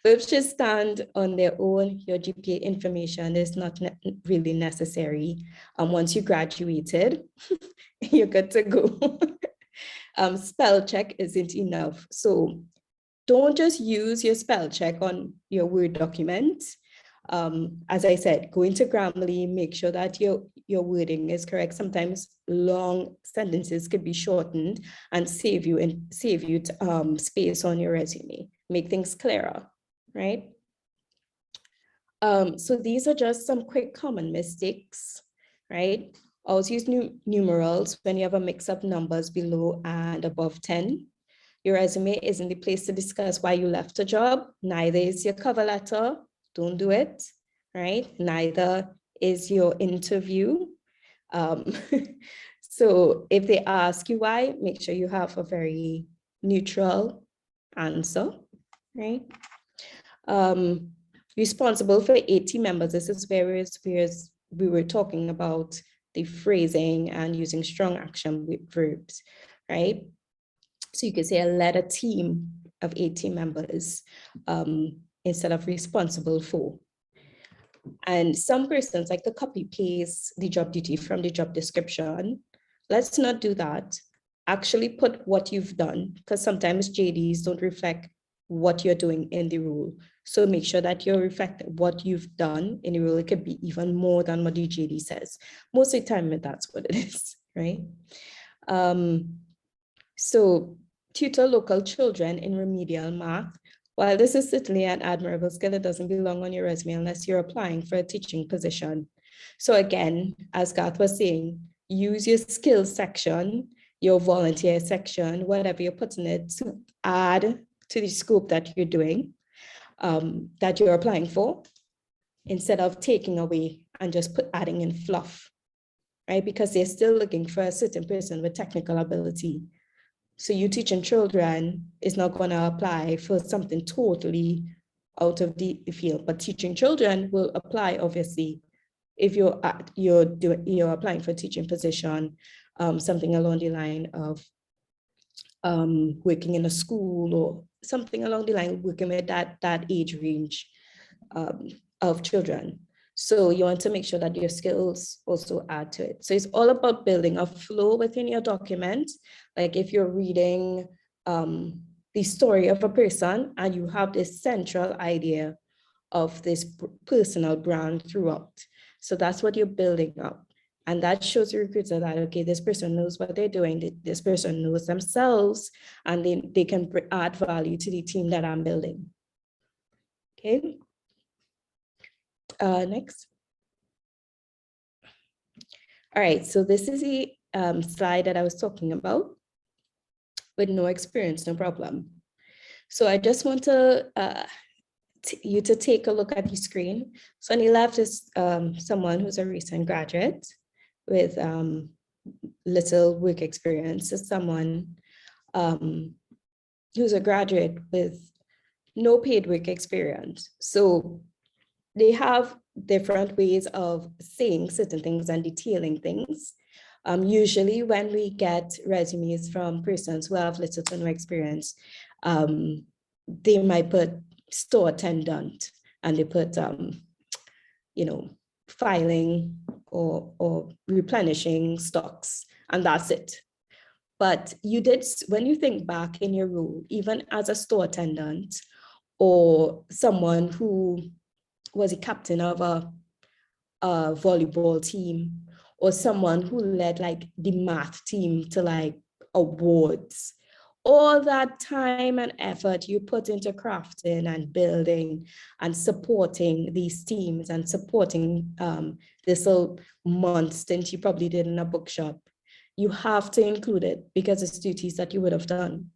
Verbs should stand on their own. Your GPA information is not really necessary. Once you graduated, you're good to go. Spell check isn't enough. So don't just use your spell check on your Word document. As I said, go into Grammarly, make sure that your wording is correct. Sometimes long sentences could be shortened and save you space on your resume, make things clearer, right? So these are just some quick common mistakes, right? Always use numerals when you have a mix of numbers below and above 10. Your resume isn't the place to discuss why you left a job. Neither is your cover letter. Don't do it, right? Neither is your interview. So if they ask you why, make sure you have a very neutral answer, right? Responsible for 80 members. This is where we were talking about the phrasing and using strong action verbs, right? So you could say I led a team of 80 members instead of responsible for. And some persons like to copy paste the job duty from the job description. Let's not do that. Actually put what you've done, because sometimes JDs don't reflect what you're doing in the role. So make sure that you reflect what you've done in the role. It could be even more than what the JD says. Most of the time, that's what it is, right? So tutor local children in remedial math. While this is certainly an admirable skill, it doesn't belong on your resume unless you're applying for a teaching position. So again, as Garth was saying, use your skills section, your volunteer section, whatever you're putting it, to add to the scope that you're doing. that you're applying for, instead of taking away and just adding in fluff, right? Because they're still looking for a certain person with technical ability. So you teaching children is not going to apply for something totally out of the field, but teaching children will apply, obviously, if you're applying for a teaching position, something along the line of working in a school or something along the line, working with that age range of children. So you want to make sure that your skills also add to it. So it's all about building a flow within your document. Like if you're reading the story of a person and you have this central idea of this personal brand throughout. So that's what you're building up. And that shows the recruiter that, okay, this person knows what they're doing. This person knows themselves, and they can add value to the team that I'm building. Okay. Next. All right, so this is the slide that I was talking about. With no experience, no problem. So I just want to you to take a look at the screen. So on the left is someone who's a recent graduate with little work experience. So someone who's a graduate with no paid work experience. So they have different ways of saying certain things and detailing things. Usually when we get resumes from persons who have little to no experience, they might put store attendant and they put, filing or replenishing stocks, and that's it. But when you think back in your role, even as a store attendant or someone who was a captain of a volleyball team, or someone who led like the math team to like awards, all that time and effort you put into crafting and building and supporting these teams and supporting this little month stint you probably did in a bookshop, you have to include it because it's duties that you would have done.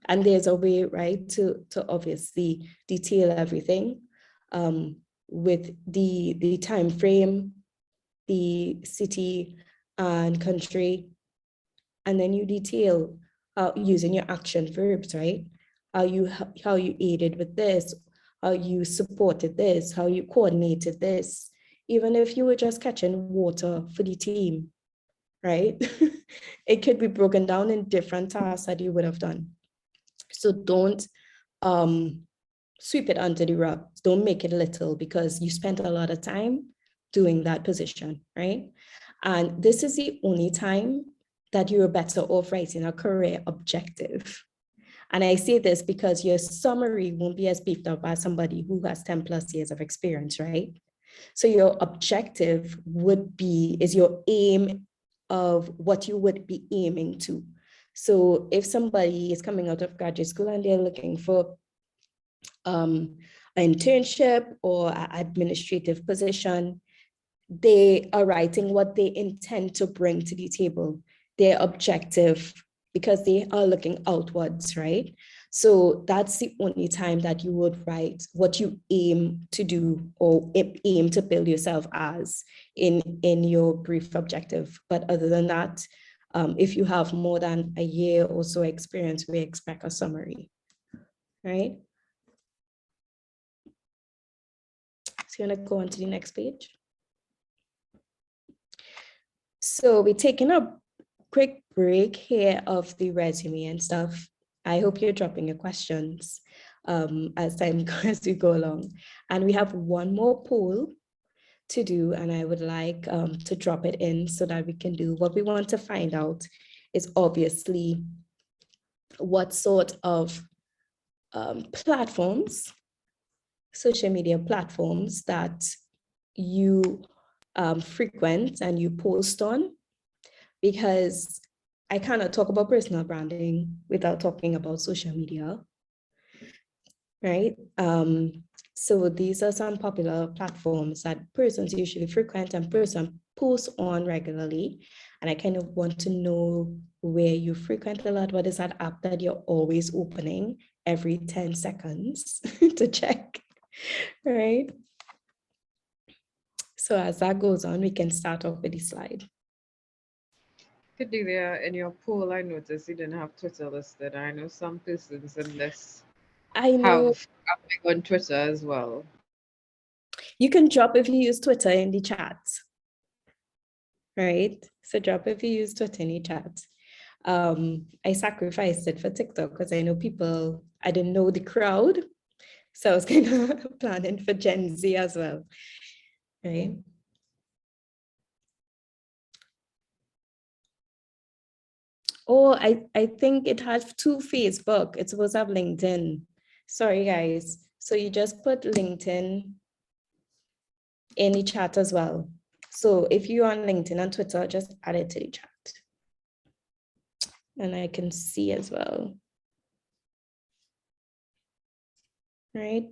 And there's a way, right, to obviously detail everything with the time frame, the city and country, and then you detail using your action verbs, right? How you aided with this, how you supported this, how you coordinated this, even if you were just catching water for the team, right? It could be broken down in different tasks that you would have done. So don't sweep it under the rug. Don't make it little because you spent a lot of time doing that position, right? And this is the only time that you're better off writing a career objective. And I say this because your summary won't be as beefed up as somebody who has 10 plus years of experience, right? So your objective is your aim of what you would be aiming to. So if somebody is coming out of graduate school and they're looking for an internship or an administrative position, they are writing what they intend to bring to the table, their objective, because they are looking outwards, right? So that's the only time that you would write what you aim to do or aim to build yourself as in your brief objective. But other than that, if you have more than a year or so experience, we expect a summary, right? So you're gonna go on to the next page. So we're taking a quick break here of the resume and stuff. I hope you're dropping your questions as we go along. And we have one more poll to do, and I would like to drop it in so that we can do what we want to find out is obviously what sort of platforms, social media platforms that you frequent and you post on, because I cannot talk about personal branding without talking about social media, right? So these are some popular platforms that persons usually frequent and persons post on regularly. And I kind of want to know where you frequent a lot. What is that app that you're always opening every 10 seconds to check? right? So as that goes on, we can start off with the slide. Could do there in your poll. I noticed you didn't have Twitter listed. I know some persons in this I know have on Twitter as well. you can drop if you use Twitter in the chat, right? So drop if you use Twitter in the chat. I sacrificed it for TikTok because I know people, I didn't know the crowd. So I was kind of planning for Gen Z as well, right? Oh, I think it has two Facebook. It's supposed to have LinkedIn. Sorry, guys. So you just put LinkedIn in the chat as well. So if you're on LinkedIn and Twitter, just add it to the chat. And I can see as well. Right?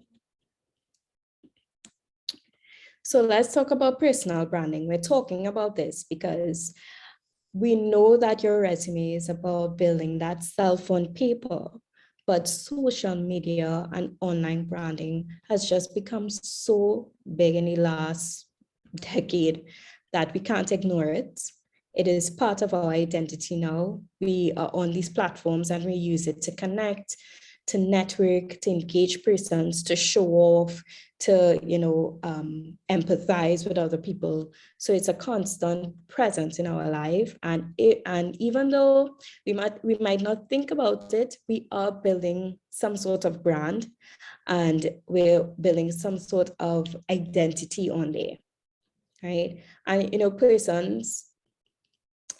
So let's talk about personal branding. We're talking about this because we know that your resume is about building that self on paper, but social media and online branding has just become so big in the last decade that we can't ignore it. It is part of our identity now. We are on these platforms and we use it to connect, to network, to engage persons, to show off, to empathize with other people. So it's a constant presence in our life, and even though we might not think about it, we are building some sort of brand, and we're building some sort of identity on there, right? And persons,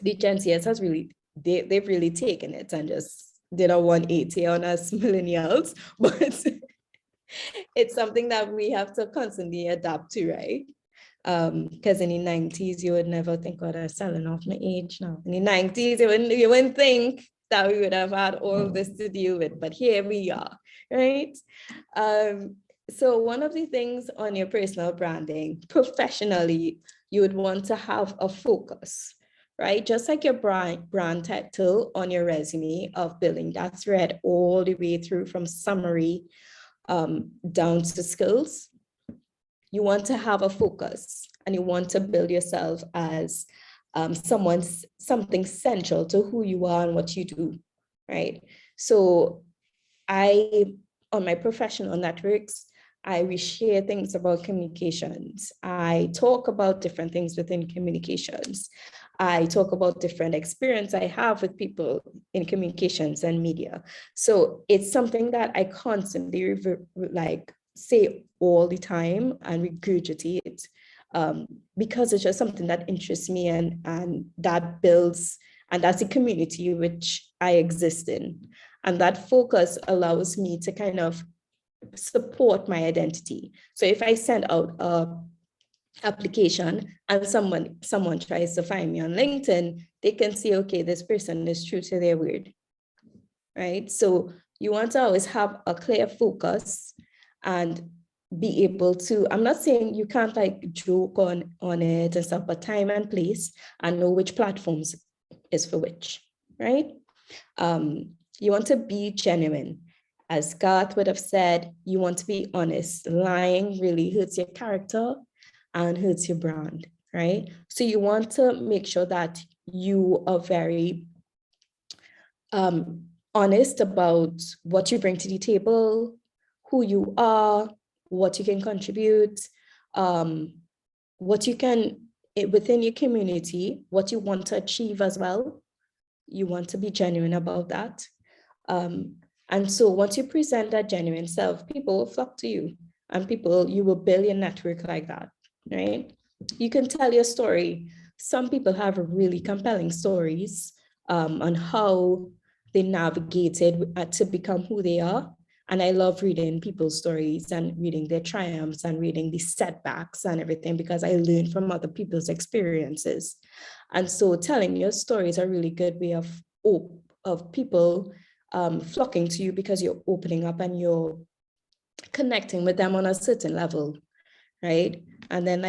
the Gen Zers has really they've really taken it and just did a 180 on us millennials, but it's something that we have to constantly adapt to, right? Because in the 90s, you would never think, God, I'm selling off my age now. In the 90s, you wouldn't think that we would have had all this to deal with, but here we are, right? So one of the things on your personal branding, professionally, you would want to have a focus, right? Just like your brand title on your resume of building, that's read all the way through from summary down to skills. You want to have a focus and you want to build yourself as something central to who you are and what you do, right? So on my professional networks, I reshare things about communications. I talk about different things within communications. I talk about different experience I have with people in communications and media. So it's something that I constantly say all the time and regurgitate because it's just something that interests me and that builds, and that's a community which I exist in. And that focus allows me to kind of support my identity. So if I send out a application and someone tries to find me on LinkedIn, they can see, okay, this person is true to their word, right? So you want to always have a clear focus and be able to, I'm not saying you can't joke on it and stuff, but time and place and know which platforms is for which, right? You want to be genuine. As Garth would have said, you want to be honest. Lying really hurts your character and hurts your brand, right? So you want to make sure that you are very honest about what you bring to the table, who you are, what you can contribute, what you can, within your community, what you want to achieve as well. You want to be genuine about that. And so once you present that genuine self, people will flock to you and you will build your network like that, right? You can tell your story. Some people have really compelling stories on how they navigated to become who they are. And I love reading people's stories and reading their triumphs and reading the setbacks and everything because I learn from other people's experiences. And so telling your story is a really good way of people flocking to you because you're opening up and you're connecting with them on a certain level, right? And then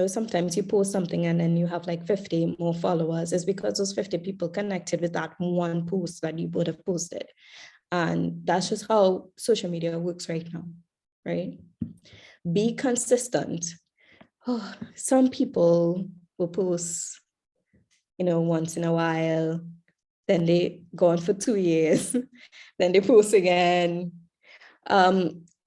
sometimes you post something and then you have 50 more followers. It's because those 50 people connected with that one post that you would have posted. And that's just how social media works right now, right? Be consistent. Oh, some people will post, once in a while, then they go on for 2 years, then they post again.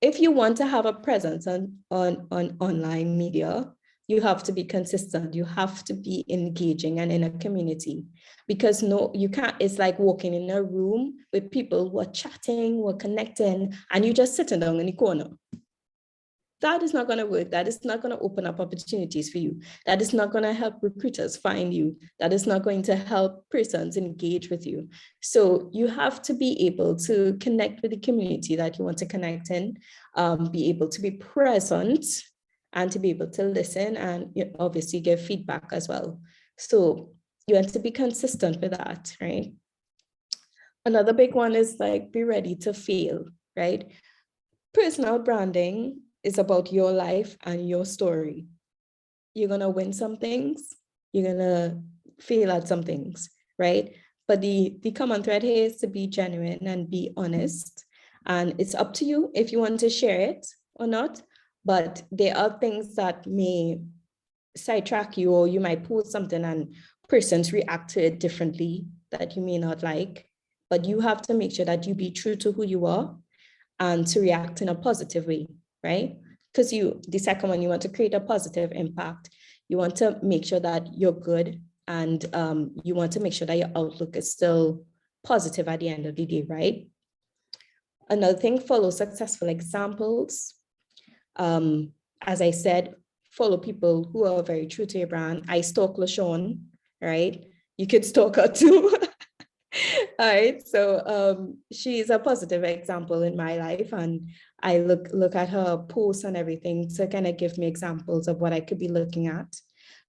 If you want to have a presence on online media, you have to be consistent. You have to be engaging and in a community, because you can't. It's like walking in a room with people who are chatting, who are connecting, and you just sitting down in the corner. That is not going to work. That is not going to open up opportunities for you. That is not going to help recruiters find you. That is not going to help persons engage with you. So you have to be able to connect with the community that you want to connect in, be able to be present, and to be able to listen and obviously give feedback as well. So you have to be consistent with that, right? Another big one is like, be ready to fail, right? Personal branding is about your life and your story. You're going to win some things, you're going to fail at some things, right? But the common thread here is to be genuine and be honest. And it's up to you if you want to share it or not. But there are things that may sidetrack you, or you might post something and persons react to it differently that you may not like. But you have to make sure that you be true to who you are and to react in a positive way, right? Because the second one, you want to create a positive impact. You want to make sure that you're good, and you want to make sure that your outlook is still positive at the end of the day, right? Another thing, follow successful examples. As I said, follow people who are very true to your brand. I stalk LaShawn, right? You could stalk her too. All right, so she's a positive example in my life, and I look at her posts and everything to kind of give me examples of what I could be looking at.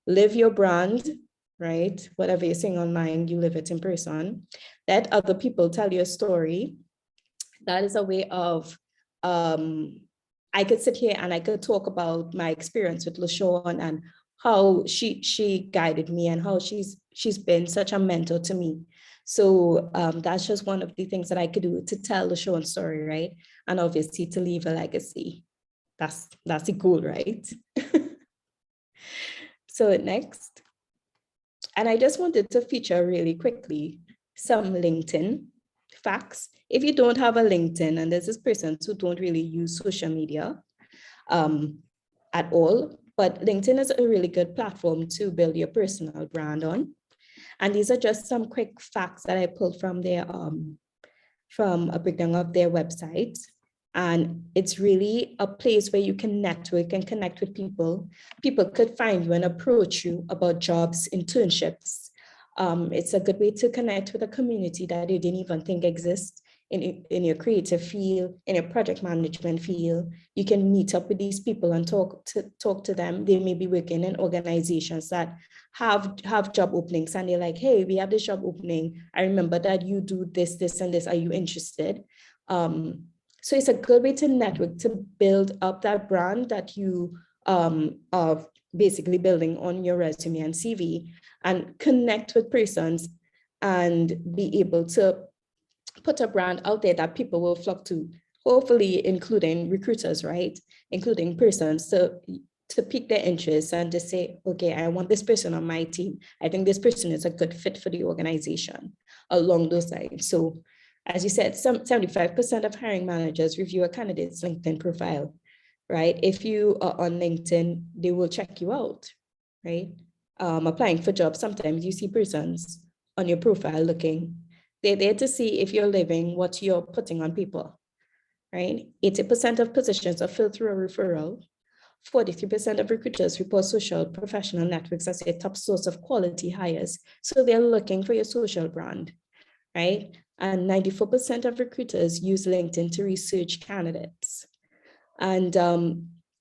Live your brand, right? Whatever you're saying online, you live it in person. Let other people tell your story. That is a way of, I could sit here and I could talk about my experience with LaShawn and how she guided me and how she's been such a mentor to me. So that's just one of the things that I could do to tell LaShawn story, right? And obviously to leave a legacy. That's the goal, right? So next, and I just wanted to feature really quickly some LinkedIn facts. If you don't have a LinkedIn, and there's this person who don't really use social media at all, but LinkedIn is a really good platform to build your personal brand on. And these are just some quick facts that I pulled from from a breakdown of their website. And it's really a place where you can network and connect with people. People could find you and approach you about jobs, internships. It's a good way to connect with a community that you didn't even think exists in your creative field, in your project management field. You can meet up with these people and talk to them. They may be working in organizations that have job openings, and they're like, hey, we have this job opening. I remember that you do this, this, and this. Are you interested? So it's a good way to network, to build up that brand that you are basically building on your resume and CV, and connect with persons and be able to put a brand out there that people will flock to, hopefully including recruiters, right? Including persons to pique their interest and to say, okay, I want this person on my team. I think this person is a good fit for the organization, along those lines. So as you said, 75% of hiring managers review a candidate's LinkedIn profile, right? If you are on LinkedIn, they will check you out, right? Applying for jobs, sometimes you see persons on your profile looking. They're there to see if you're living what you're putting on paper, right? 80% of positions are filled through a referral. 43% of recruiters report social professional networks as a top source of quality hires. So they're looking for your social brand, right? And 94% of recruiters use LinkedIn to research candidates. And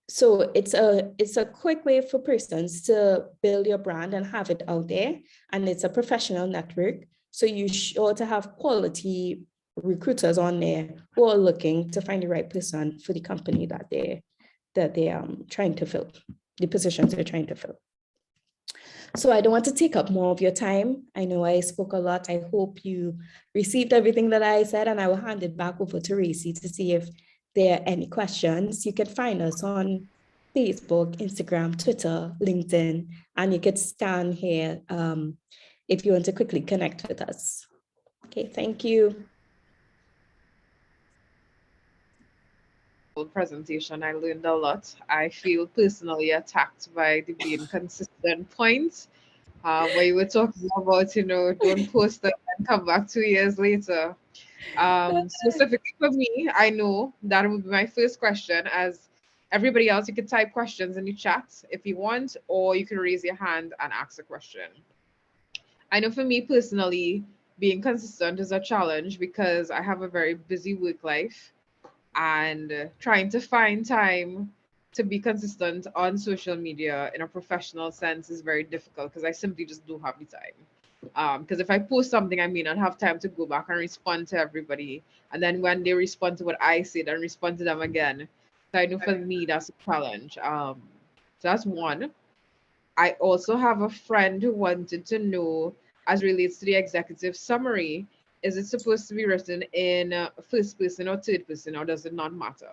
so it's a quick way for persons to build your brand and have it out there. And it's a professional network. So you sure to have quality recruiters on there who are looking to find the right person for the company that they're trying to fill, the positions they're trying to fill. So I don't want to take up more of your time. I know I spoke a lot. I hope you received everything that I said, and I will hand it back over to Racy to see if there are any questions, you can find us on Facebook, Instagram, Twitter, LinkedIn, and you could scan here if you want to quickly connect with us. Okay, thank you. Presentation. I learned a lot. I feel personally attacked by the being consistent point, where you were talking about, don't post it and come back 2 years later. Specifically for me, I know that would be my first question. As everybody else, you can type questions in the chat if you want, or you can raise your hand and ask a question. I know for me personally, being consistent is a challenge because I have a very busy work life, and trying to find time to be consistent on social media in a professional sense is very difficult because I simply just don't have the time. Because if I post something, I may not have time to go back and respond to everybody. And then when they respond to what I said, and respond to them again. So I know for me, that's a challenge. So that's one. I also have a friend who wanted to know, as relates to the executive summary, is it supposed to be written in first person or third person, or does it not matter?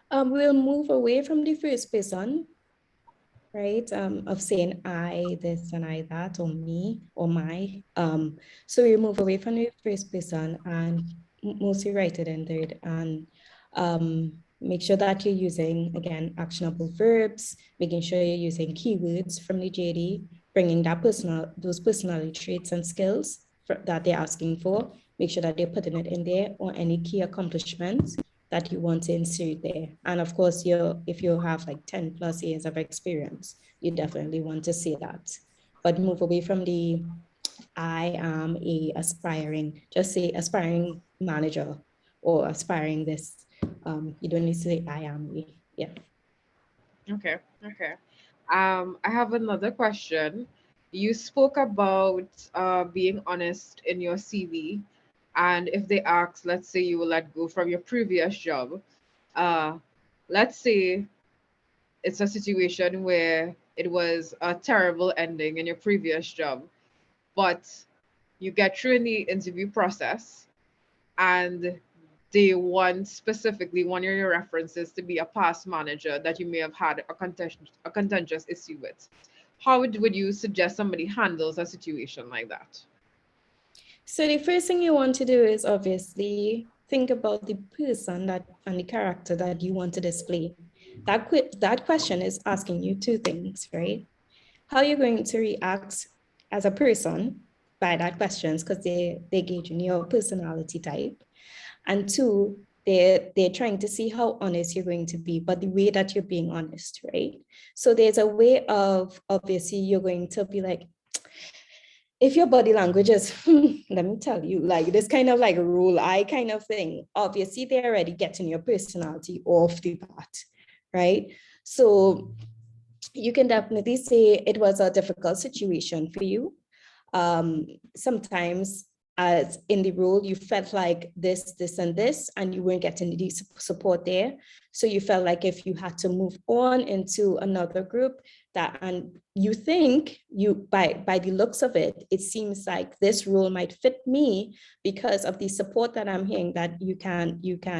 We'll move away from the first person, right? Of saying I this and I that, or me or my. So we move away from the first person and mostly write it in third, and make sure that you're using, again, actionable verbs, making sure you're using keywords from the JD, bringing those personality traits and skills that they're asking for. Make sure that they're putting it in there, or any key accomplishments that you want to insert there. And of course, if you have like 10 plus years of experience, you definitely want to say that. But move away from the I am just say aspiring manager or aspiring this. You don't need to say I am a, yeah. Okay. I have another question. You spoke about being honest in your CV, and if they ask, let's say you were let go from your previous job, let's say it's a situation where it was a terrible ending in your previous job, but you get through in the interview process, and they want specifically one of your references to be a past manager that you may have had a contentious issue with. How would you suggest somebody handles a situation like that? So the first thing you want to do is obviously think about the person and the character that you want to display. That question is asking you two things, right? How you're going to react as a person by that questions, because they gauge in your personality type. And two, they're trying to see how honest you're going to be, but the way that you're being honest, right? So there's a way of, obviously, you're going to be like, if your body language is, let me tell you, like this kind of like rule eye kind of thing, obviously they're already getting your personality off the bat, right? So you can definitely say it was a difficult situation for you. Sometimes as in the role, you felt like this, and this, and you weren't getting the support there. So you felt like if you had to move on into another group, that, and you think by the looks of it, it seems like this role might fit me because of the support that I'm hearing that you can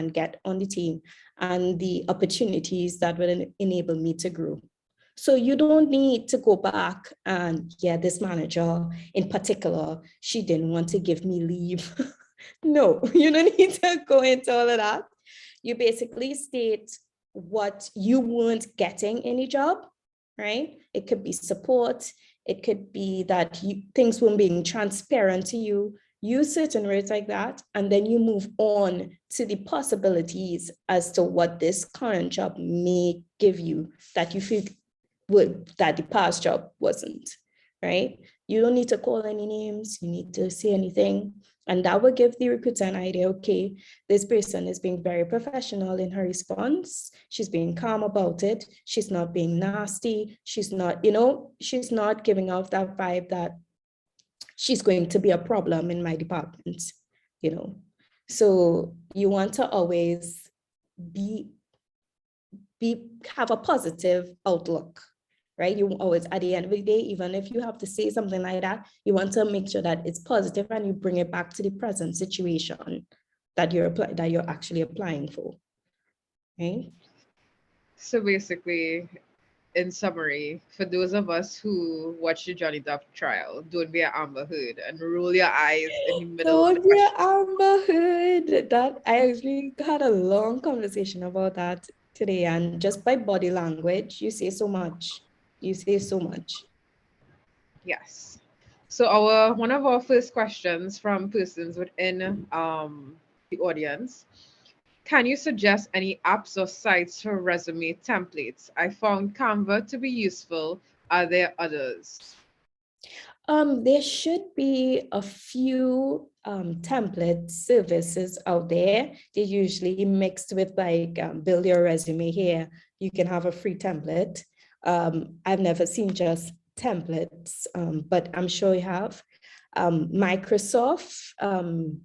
get on the team and the opportunities that will enable me to grow. So you don't need to go back and, yeah, this manager in particular, she didn't want to give me leave. No, you don't need to go into all of that. You basically state what you weren't getting in a job, right? It could be support. It could be that things weren't being transparent to you. Use certain words like that, and then you move on to the possibilities as to what this current job may give you that you feel that the past job wasn't, right? You don't need to call any names, you need to say anything. And that will give the recruiter an idea, okay, this person is being very professional in her response. She's being calm about it. She's not being nasty. She's not, she's not giving off that vibe that she's going to be a problem in my department, So you want to always have a positive outlook, right? You always, at the end of the day, even if you have to say something like that, you want to make sure that it's positive and you bring it back to the present situation that you're actually applying for. right? So basically, in summary, for those of us who watch the Johnny Depp trial, don't be an Amber Heard and roll your eyes in the middle of the Don't be question. Amber Heard. That I actually had a long conversation about that today, and just by body language, you say so much. You say so much. Yes. So our one of our first questions from persons within the audience. Can you suggest any apps or sites for resume templates? I found Canva to be useful. Are there others? There should be a few template services out there. They're usually mixed with like build your resume here. You can have a free template. I've never seen just templates, but I'm sure you have. Microsoft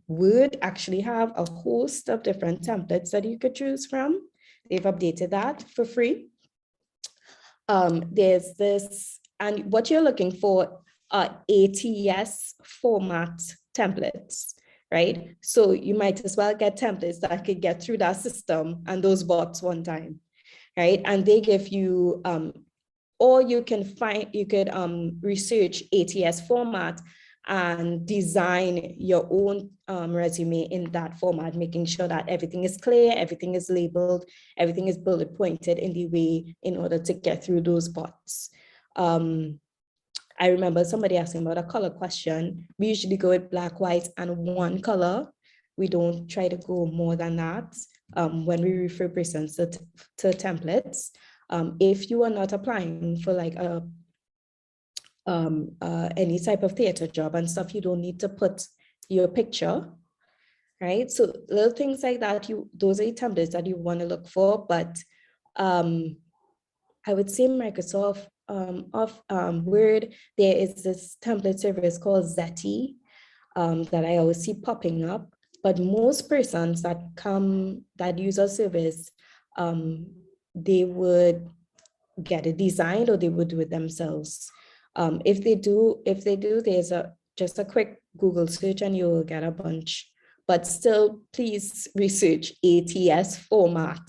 Word actually have a host of different templates that you could choose from. They've updated that for free. There's this, and what you're looking for are ATS format templates, right? So you might as well get templates that could get through that system and those bots one time, right? And they give you, or you can find, you could research ATS format and design your own resume in that format, making sure that everything is clear, everything is labeled, everything is bullet pointed in the way in order to get through those bots. I remember somebody asking about a color question. We usually go with black, white, and one color. We don't try to go more than that when we refer persons to templates. If you are not applying for like a any type of theater job and stuff, you don't need to put your picture, right? So little things like that, those are the templates that you want to look for. But I would say Microsoft Word, there is this template service called Zeti that I always see popping up. But most persons that use our service, they would get it designed or they would do it themselves. If they do, there's just a quick Google search and you'll get a bunch. But still, please research ATS format,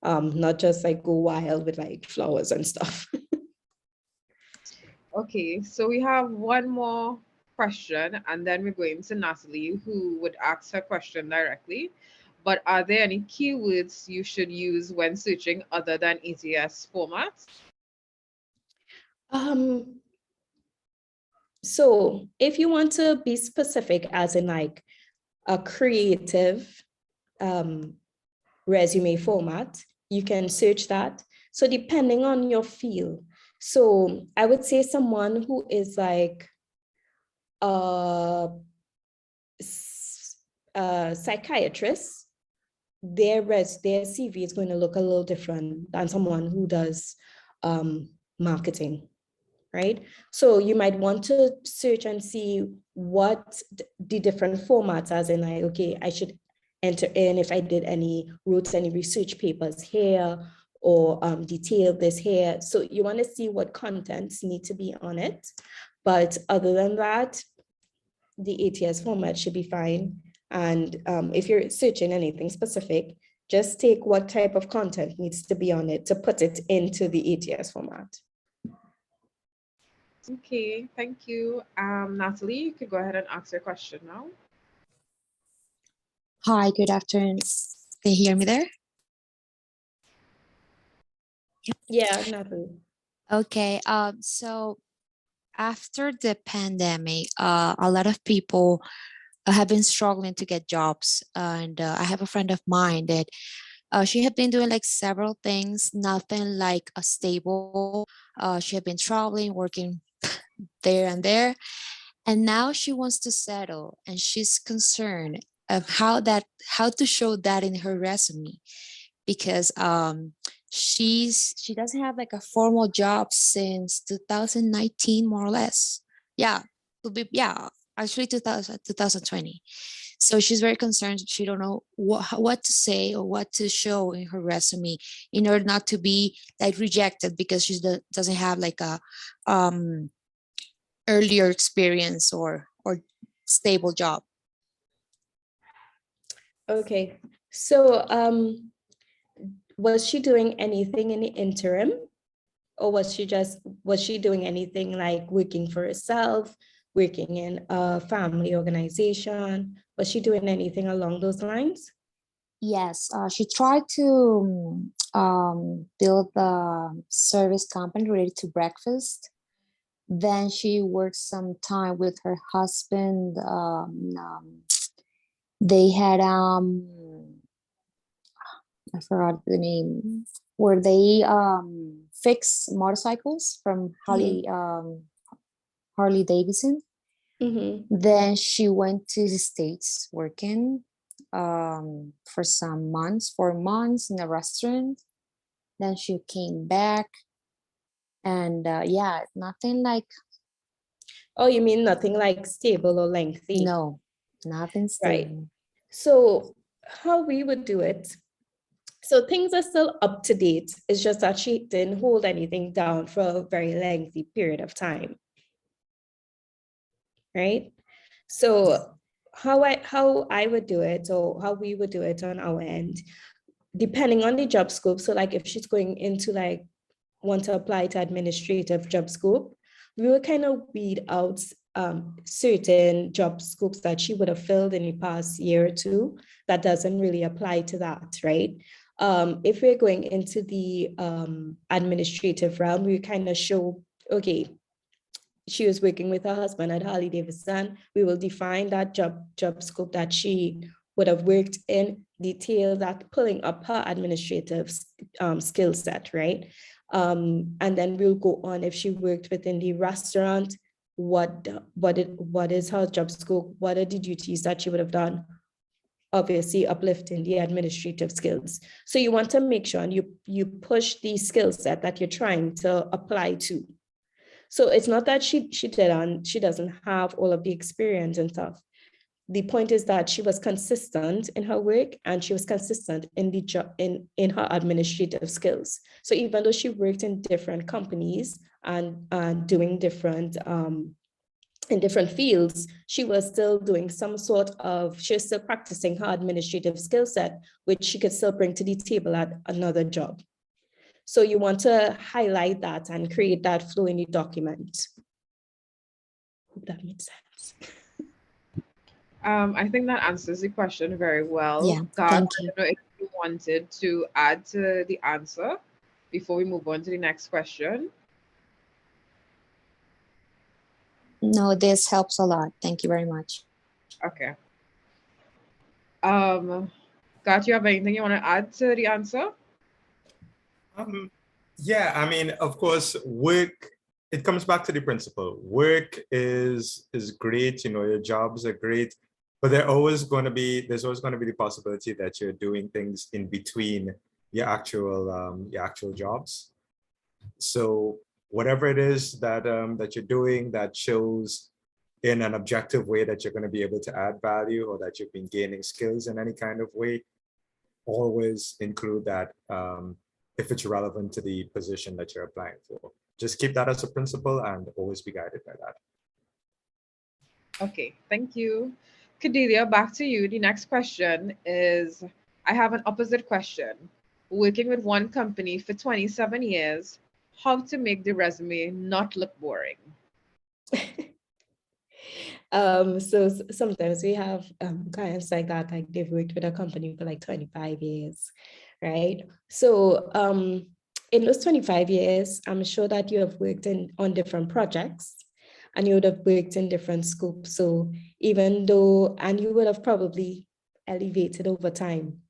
not just like go wild with like flowers and stuff. Okay, so we have one more question, and then we're going to Natalie, who would ask her question directly. But are there any keywords you should use when searching other than ATS formats? So if you want to be specific, as in like a creative resume format, you can search that. So depending on your field. So I would say someone who is like a psychiatrist, their CV is going to look a little different than someone who does marketing, right? So you might want to search and see what the different formats, as in like, okay, I should enter in if I wrote any research papers here or detailed this here. So you want to see what contents need to be on it. But other than that, the ATS format should be fine. And if you're searching anything specific, just take what type of content needs to be on it to put it into the ATS format. Okay, thank you. Natalie, you could go ahead and ask your question now. Hi, good afternoon. Can you hear me there? Yeah, Natalie. Okay, so after the pandemic, a lot of people have been struggling to get jobs. And I have a friend of mine that she had been doing like several things, nothing like a stable. She had been traveling, working there and there. And now she wants to settle and she's concerned of how to show that in her resume, because she doesn't have like a formal job since 2019 more or less. Actually 2020. So she's very concerned. She don't know what to say or what to show in her resume in order not to be like rejected, because she doesn't have like a earlier experience or stable job. Okay, so was she doing anything in the interim? Or was she doing anything like working for herself, working in a family organization? Was she doing anything along those lines? Yes, she tried to build a service company related to breakfast. Then she worked some time with her husband. They had I forgot the name, where they fix motorcycles from Harley Davidson. Mm-hmm. Then she went to the States working for some months, 4 months in a restaurant. Then she came back, and yeah, nothing like, Oh, you mean nothing like stable or lengthy? no, nothing Right. stable. So how we would do it, so things are still up to date. It's just that she didn't hold anything down for a very lengthy period of time. Right? So how I would do it, or how we would do it on our end, depending on the job scope. So like if she's going into like want to apply to administrative job scope, we will kind of weed out certain job scopes that she would have filled in the past year or two that doesn't really apply to that, right? If we're going into the administrative realm, we kind of show, okay, she was working with her husband at Harley Davidson. We will define that job scope that she would have worked in, detail that, pulling up her administrative skill set, right? And then we'll go on if she worked within the restaurant, what is her job scope? What are the duties that she would have done? Obviously uplifting the administrative skills. So you want to make sure and you push the skill set that you're trying to apply to. So it's not that she doesn't have all of the experience and stuff. The point is that she was consistent in her work and she was consistent in the job in her administrative skills. So even though she worked in different companies and doing different in different fields, she was still doing she was still practicing her administrative skill set, which she could still bring to the table at another job. So you want to highlight that and create that flow in the document. Hope that makes sense. I think that answers the question very well. Yeah, Garth, thank I you. don't know if you wanted to add to the answer before we move on to the next question. No, this helps a lot. Thank you very much. Okay. Garth, you have anything you want to add to the answer? Yeah, I mean, of course, work, it comes back to the principle. Work is great, you know, your jobs are great, but there's always going to be the possibility that you're doing things in between your actual jobs. So whatever it is that that you're doing that shows in an objective way that you're going to be able to add value or that you've been gaining skills in any kind of way, always include that if it's relevant to the position that you're applying for. Just keep that as a principle and always be guided by that. Okay, thank you. Cordelia, back to you. The next question is, I have an opposite question. Working with one company for 27 years, how to make the resume not look boring? So sometimes we have clients like that, like they've worked with a company for like 25 years, right? So in those 25 years, I'm sure that you have worked on different projects and you would have worked in different scopes. So and you would have probably elevated over time,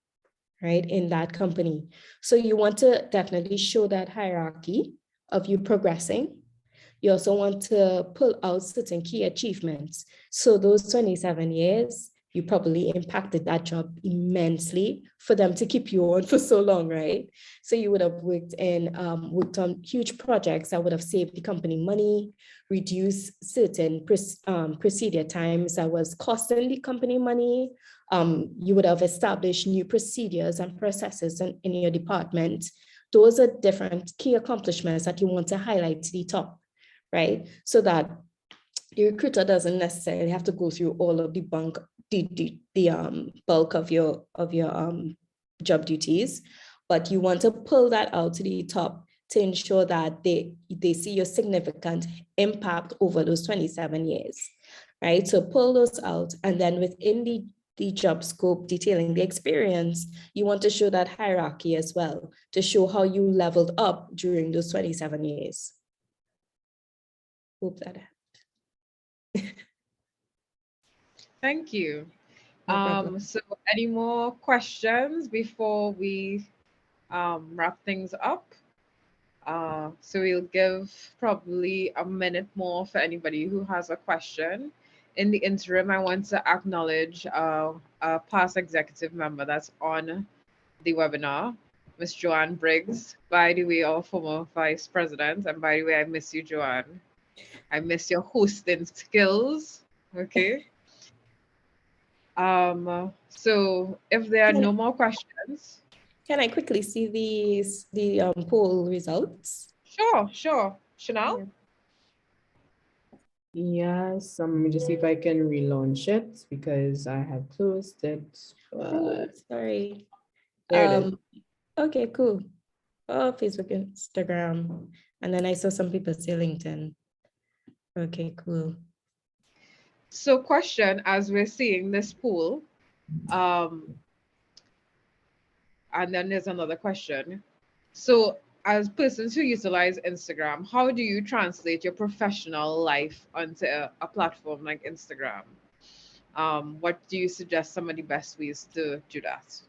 right, in that company. So you want to definitely show that hierarchy of you progressing. You also want to pull out certain key achievements. So those 27 years, you probably impacted that job immensely for them to keep you on for so long, right? So you would have worked on huge projects that would have saved the company money, reduced certain procedure times that was costing the company money. You would have established new procedures and processes in your department. Those are different key accomplishments that you want to highlight to the top, right? So that the recruiter doesn't necessarily have to go through all of the bulk of your job duties, but you want to pull that out to the top to ensure that they see your significant impact over those 27 years, right? So pull those out, and then within the job scope detailing the experience, you want to show that hierarchy as well, to show how you leveled up during those 27 years. Hope that helped. Thank you. No problem. So any more questions before we wrap things up? So we'll give probably a minute more for anybody who has a question. In the interim, I want to acknowledge a past executive member that's on the webinar, Ms. Joanne Briggs, by the way, our former vice president. And by the way, I miss you, Joanne. I miss your hosting skills. Okay. So if there are no more questions. Can I quickly see the poll results? Sure. Chanel? Yes, let me just see if I can relaunch it because I had closed it. Oh, sorry. There it is. Okay, cool. Oh, Facebook, Instagram. And then I saw some people say LinkedIn. Okay, cool. So question, as we're seeing this pool, and then there's another question. So as persons who utilize Instagram, how do you translate your professional life onto a platform like Instagram? What do you suggest some of the best ways to do that?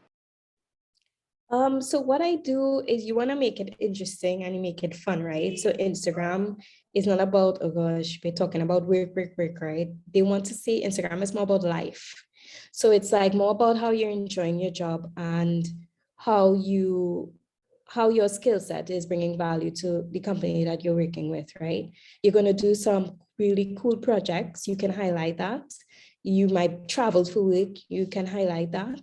So what I do is you want to make it interesting and you make it fun, right? So Instagram is not about, oh gosh, we're talking about work, right? They want to see Instagram is more about life. So it's like more about how you're enjoying your job and how your skill set is bringing value to the company that you're working with, right? You're going to do some really cool projects. You can highlight that. You might travel for work. You can highlight that.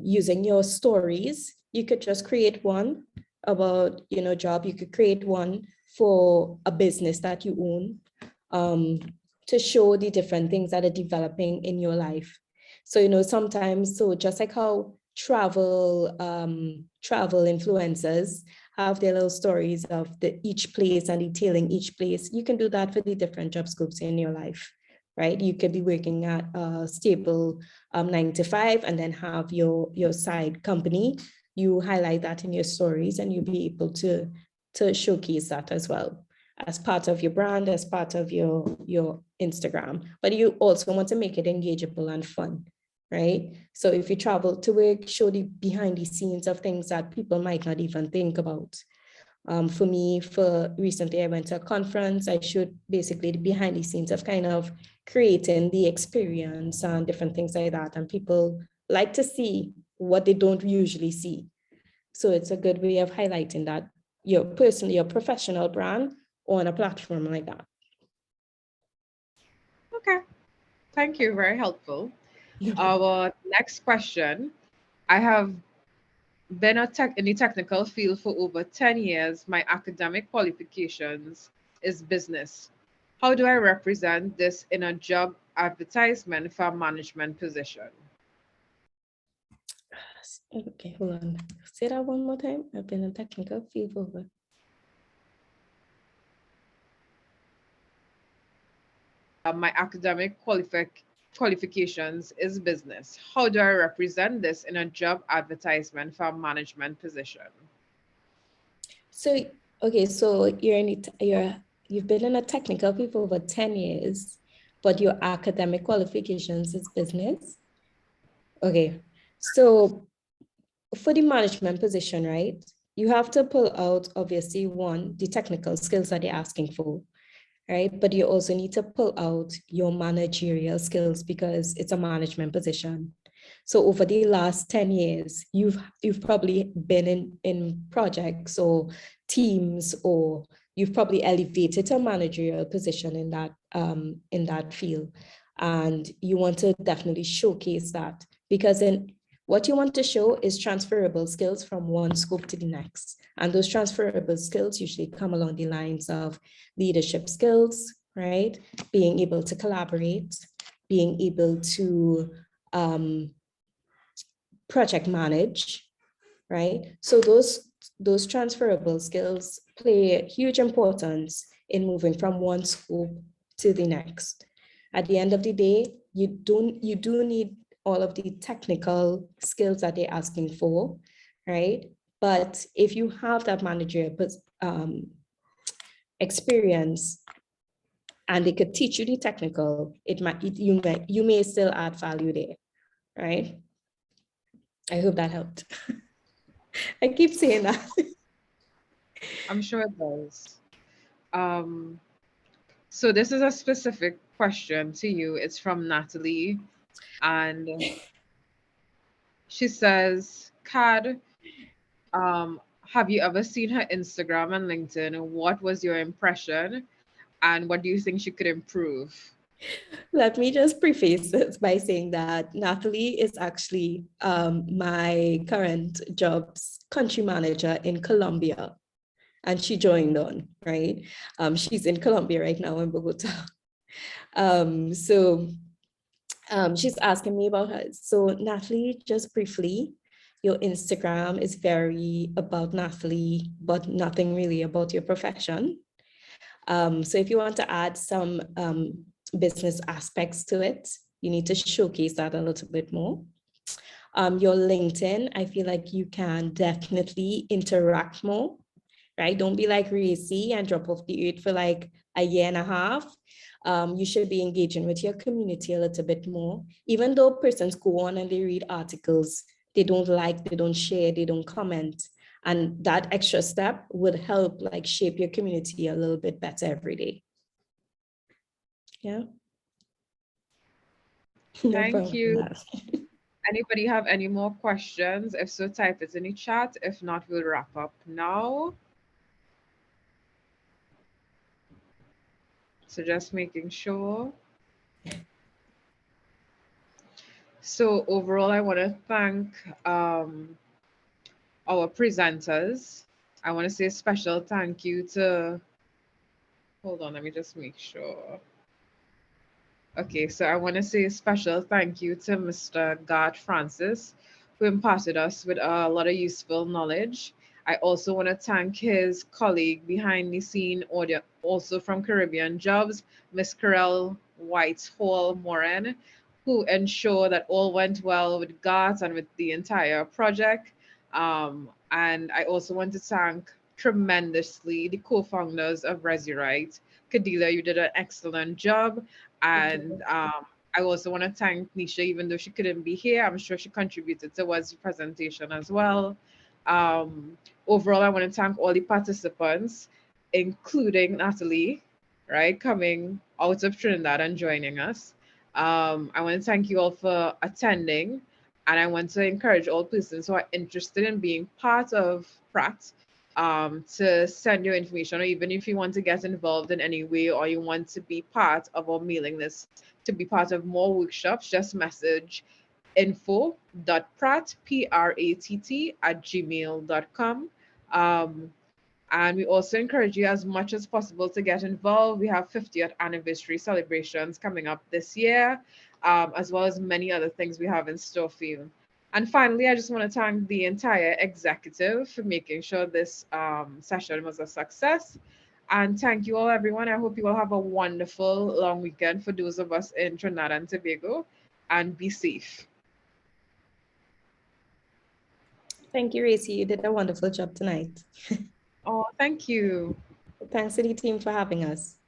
Using your stories, you could just create one about, job. You could create one for a business that you own, to show the different things that are developing in your life. So, sometimes, so just like how travel influencers have their little stories of each place and detailing each place, you can do that for the different job scopes in your life, right? You could be working at a stable 9 to 5 and then have your side company. You highlight that in your stories and you'll be able to showcase that as well as part of your brand, as part of your Instagram. But you also want to make it engageable and fun, right? So if you travel to work, show the behind the scenes of things that people might not even think about. For me, recently I went to a conference. I showed basically the behind the scenes of kind of creating the experience and different things like that. And people like to see what they don't usually see. So it's a good way of highlighting that your professional brand on a platform like that. Okay, thank you, very helpful. Our next question, I have been in the technical field for over 10 years. My academic qualifications is business. How do I represent this in a job advertisement for a management position? Okay, hold on. Say that one more time. I've been in technical field for over. My academic qualifications is business. How do I represent this in a job advertisement for a management position? So, okay, so you've been in a technical field for over 10 years, but your academic qualifications is business. Okay, so for the management position, right, you have to pull out, obviously, one, the technical skills that they're asking for, right? But you also need to pull out your managerial skills because it's a management position. So over the last 10 years, you've probably been in projects or teams, or you've probably elevated to a managerial position in that field. And you want to definitely showcase that, because then what you want to show is transferable skills from one scope to the next. And those transferable skills usually come along the lines of leadership skills, right? Being able to collaborate, being able to project manage, right? So those transferable skills play huge importance in moving from one scope to the next. At the end of the day, you do need all of the technical skills that they're asking for, right? But if you have that managerial experience and they could teach you the technical, you may still add value there, right? I hope that helped. I keep saying that. I'm sure it does. So this is a specific question to you. It's from Natalie, and she says, "Cad, have you ever seen her Instagram and LinkedIn? What was your impression, and what do you think she could improve?" Let me just preface this by saying that Natalie is actually my current job's country manager in Colombia, and she joined on, right? She's in Colombia right now in Bogota. She's asking me about her. So Natalie, just briefly, your Instagram is very about Natalie, but nothing really about your profession. So if you want to add some business aspects to it, you need to showcase that a little bit more. Your LinkedIn, I feel like you can definitely interact more, right? Don't be like Racy and drop off the earth for like a year and a half. You should be engaging with your community a little bit more. Even though persons go on and they read articles, they don't like, they don't share, they don't comment. And that extra step would help like shape your community a little bit better every day. Yeah. No Thank problem. you. Anybody have any more questions? If so, type it in the chat. If not, we'll wrap up now. So just making sure. So overall, I want to thank our presenters. I want to say a special thank you to, hold on, let me just make sure. Okay, so I want to say a special thank you to Mr. Gart Francis, who imparted us with a lot of useful knowledge. I also want to thank his colleague behind the scene audio, also from Caribbean Jobs, Miss Carell Whitehall Moran, who ensured that all went well with Gart and with the entire project. And I also want to thank tremendously the co-founders of ResuWrite. Kadila, you did an excellent job. And I also want to thank Nisha, even though she couldn't be here. I'm sure she contributed towards the presentation as well. Overall, I want to thank all the participants, including Natalie, right, coming out of Trinidad and joining us. I want to thank you all for attending. And I want to encourage all persons who are interested in being part of Pratt to send your information, or even if you want to get involved in any way, or you want to be part of our mailing list, to be part of more workshops, just message info.pratt, Pratt, @gmail.com. And we also encourage you as much as possible to get involved. We have 50th anniversary celebrations coming up this year, as well as many other things we have in store for you. And finally, I just want to thank the entire executive for making sure this session was a success. And thank you all, everyone. I hope you all have a wonderful long weekend for those of us in Trinidad and Tobago, and be safe. Thank you, Racy. You did a wonderful job tonight. Oh, thank you. Thanks to the team for having us.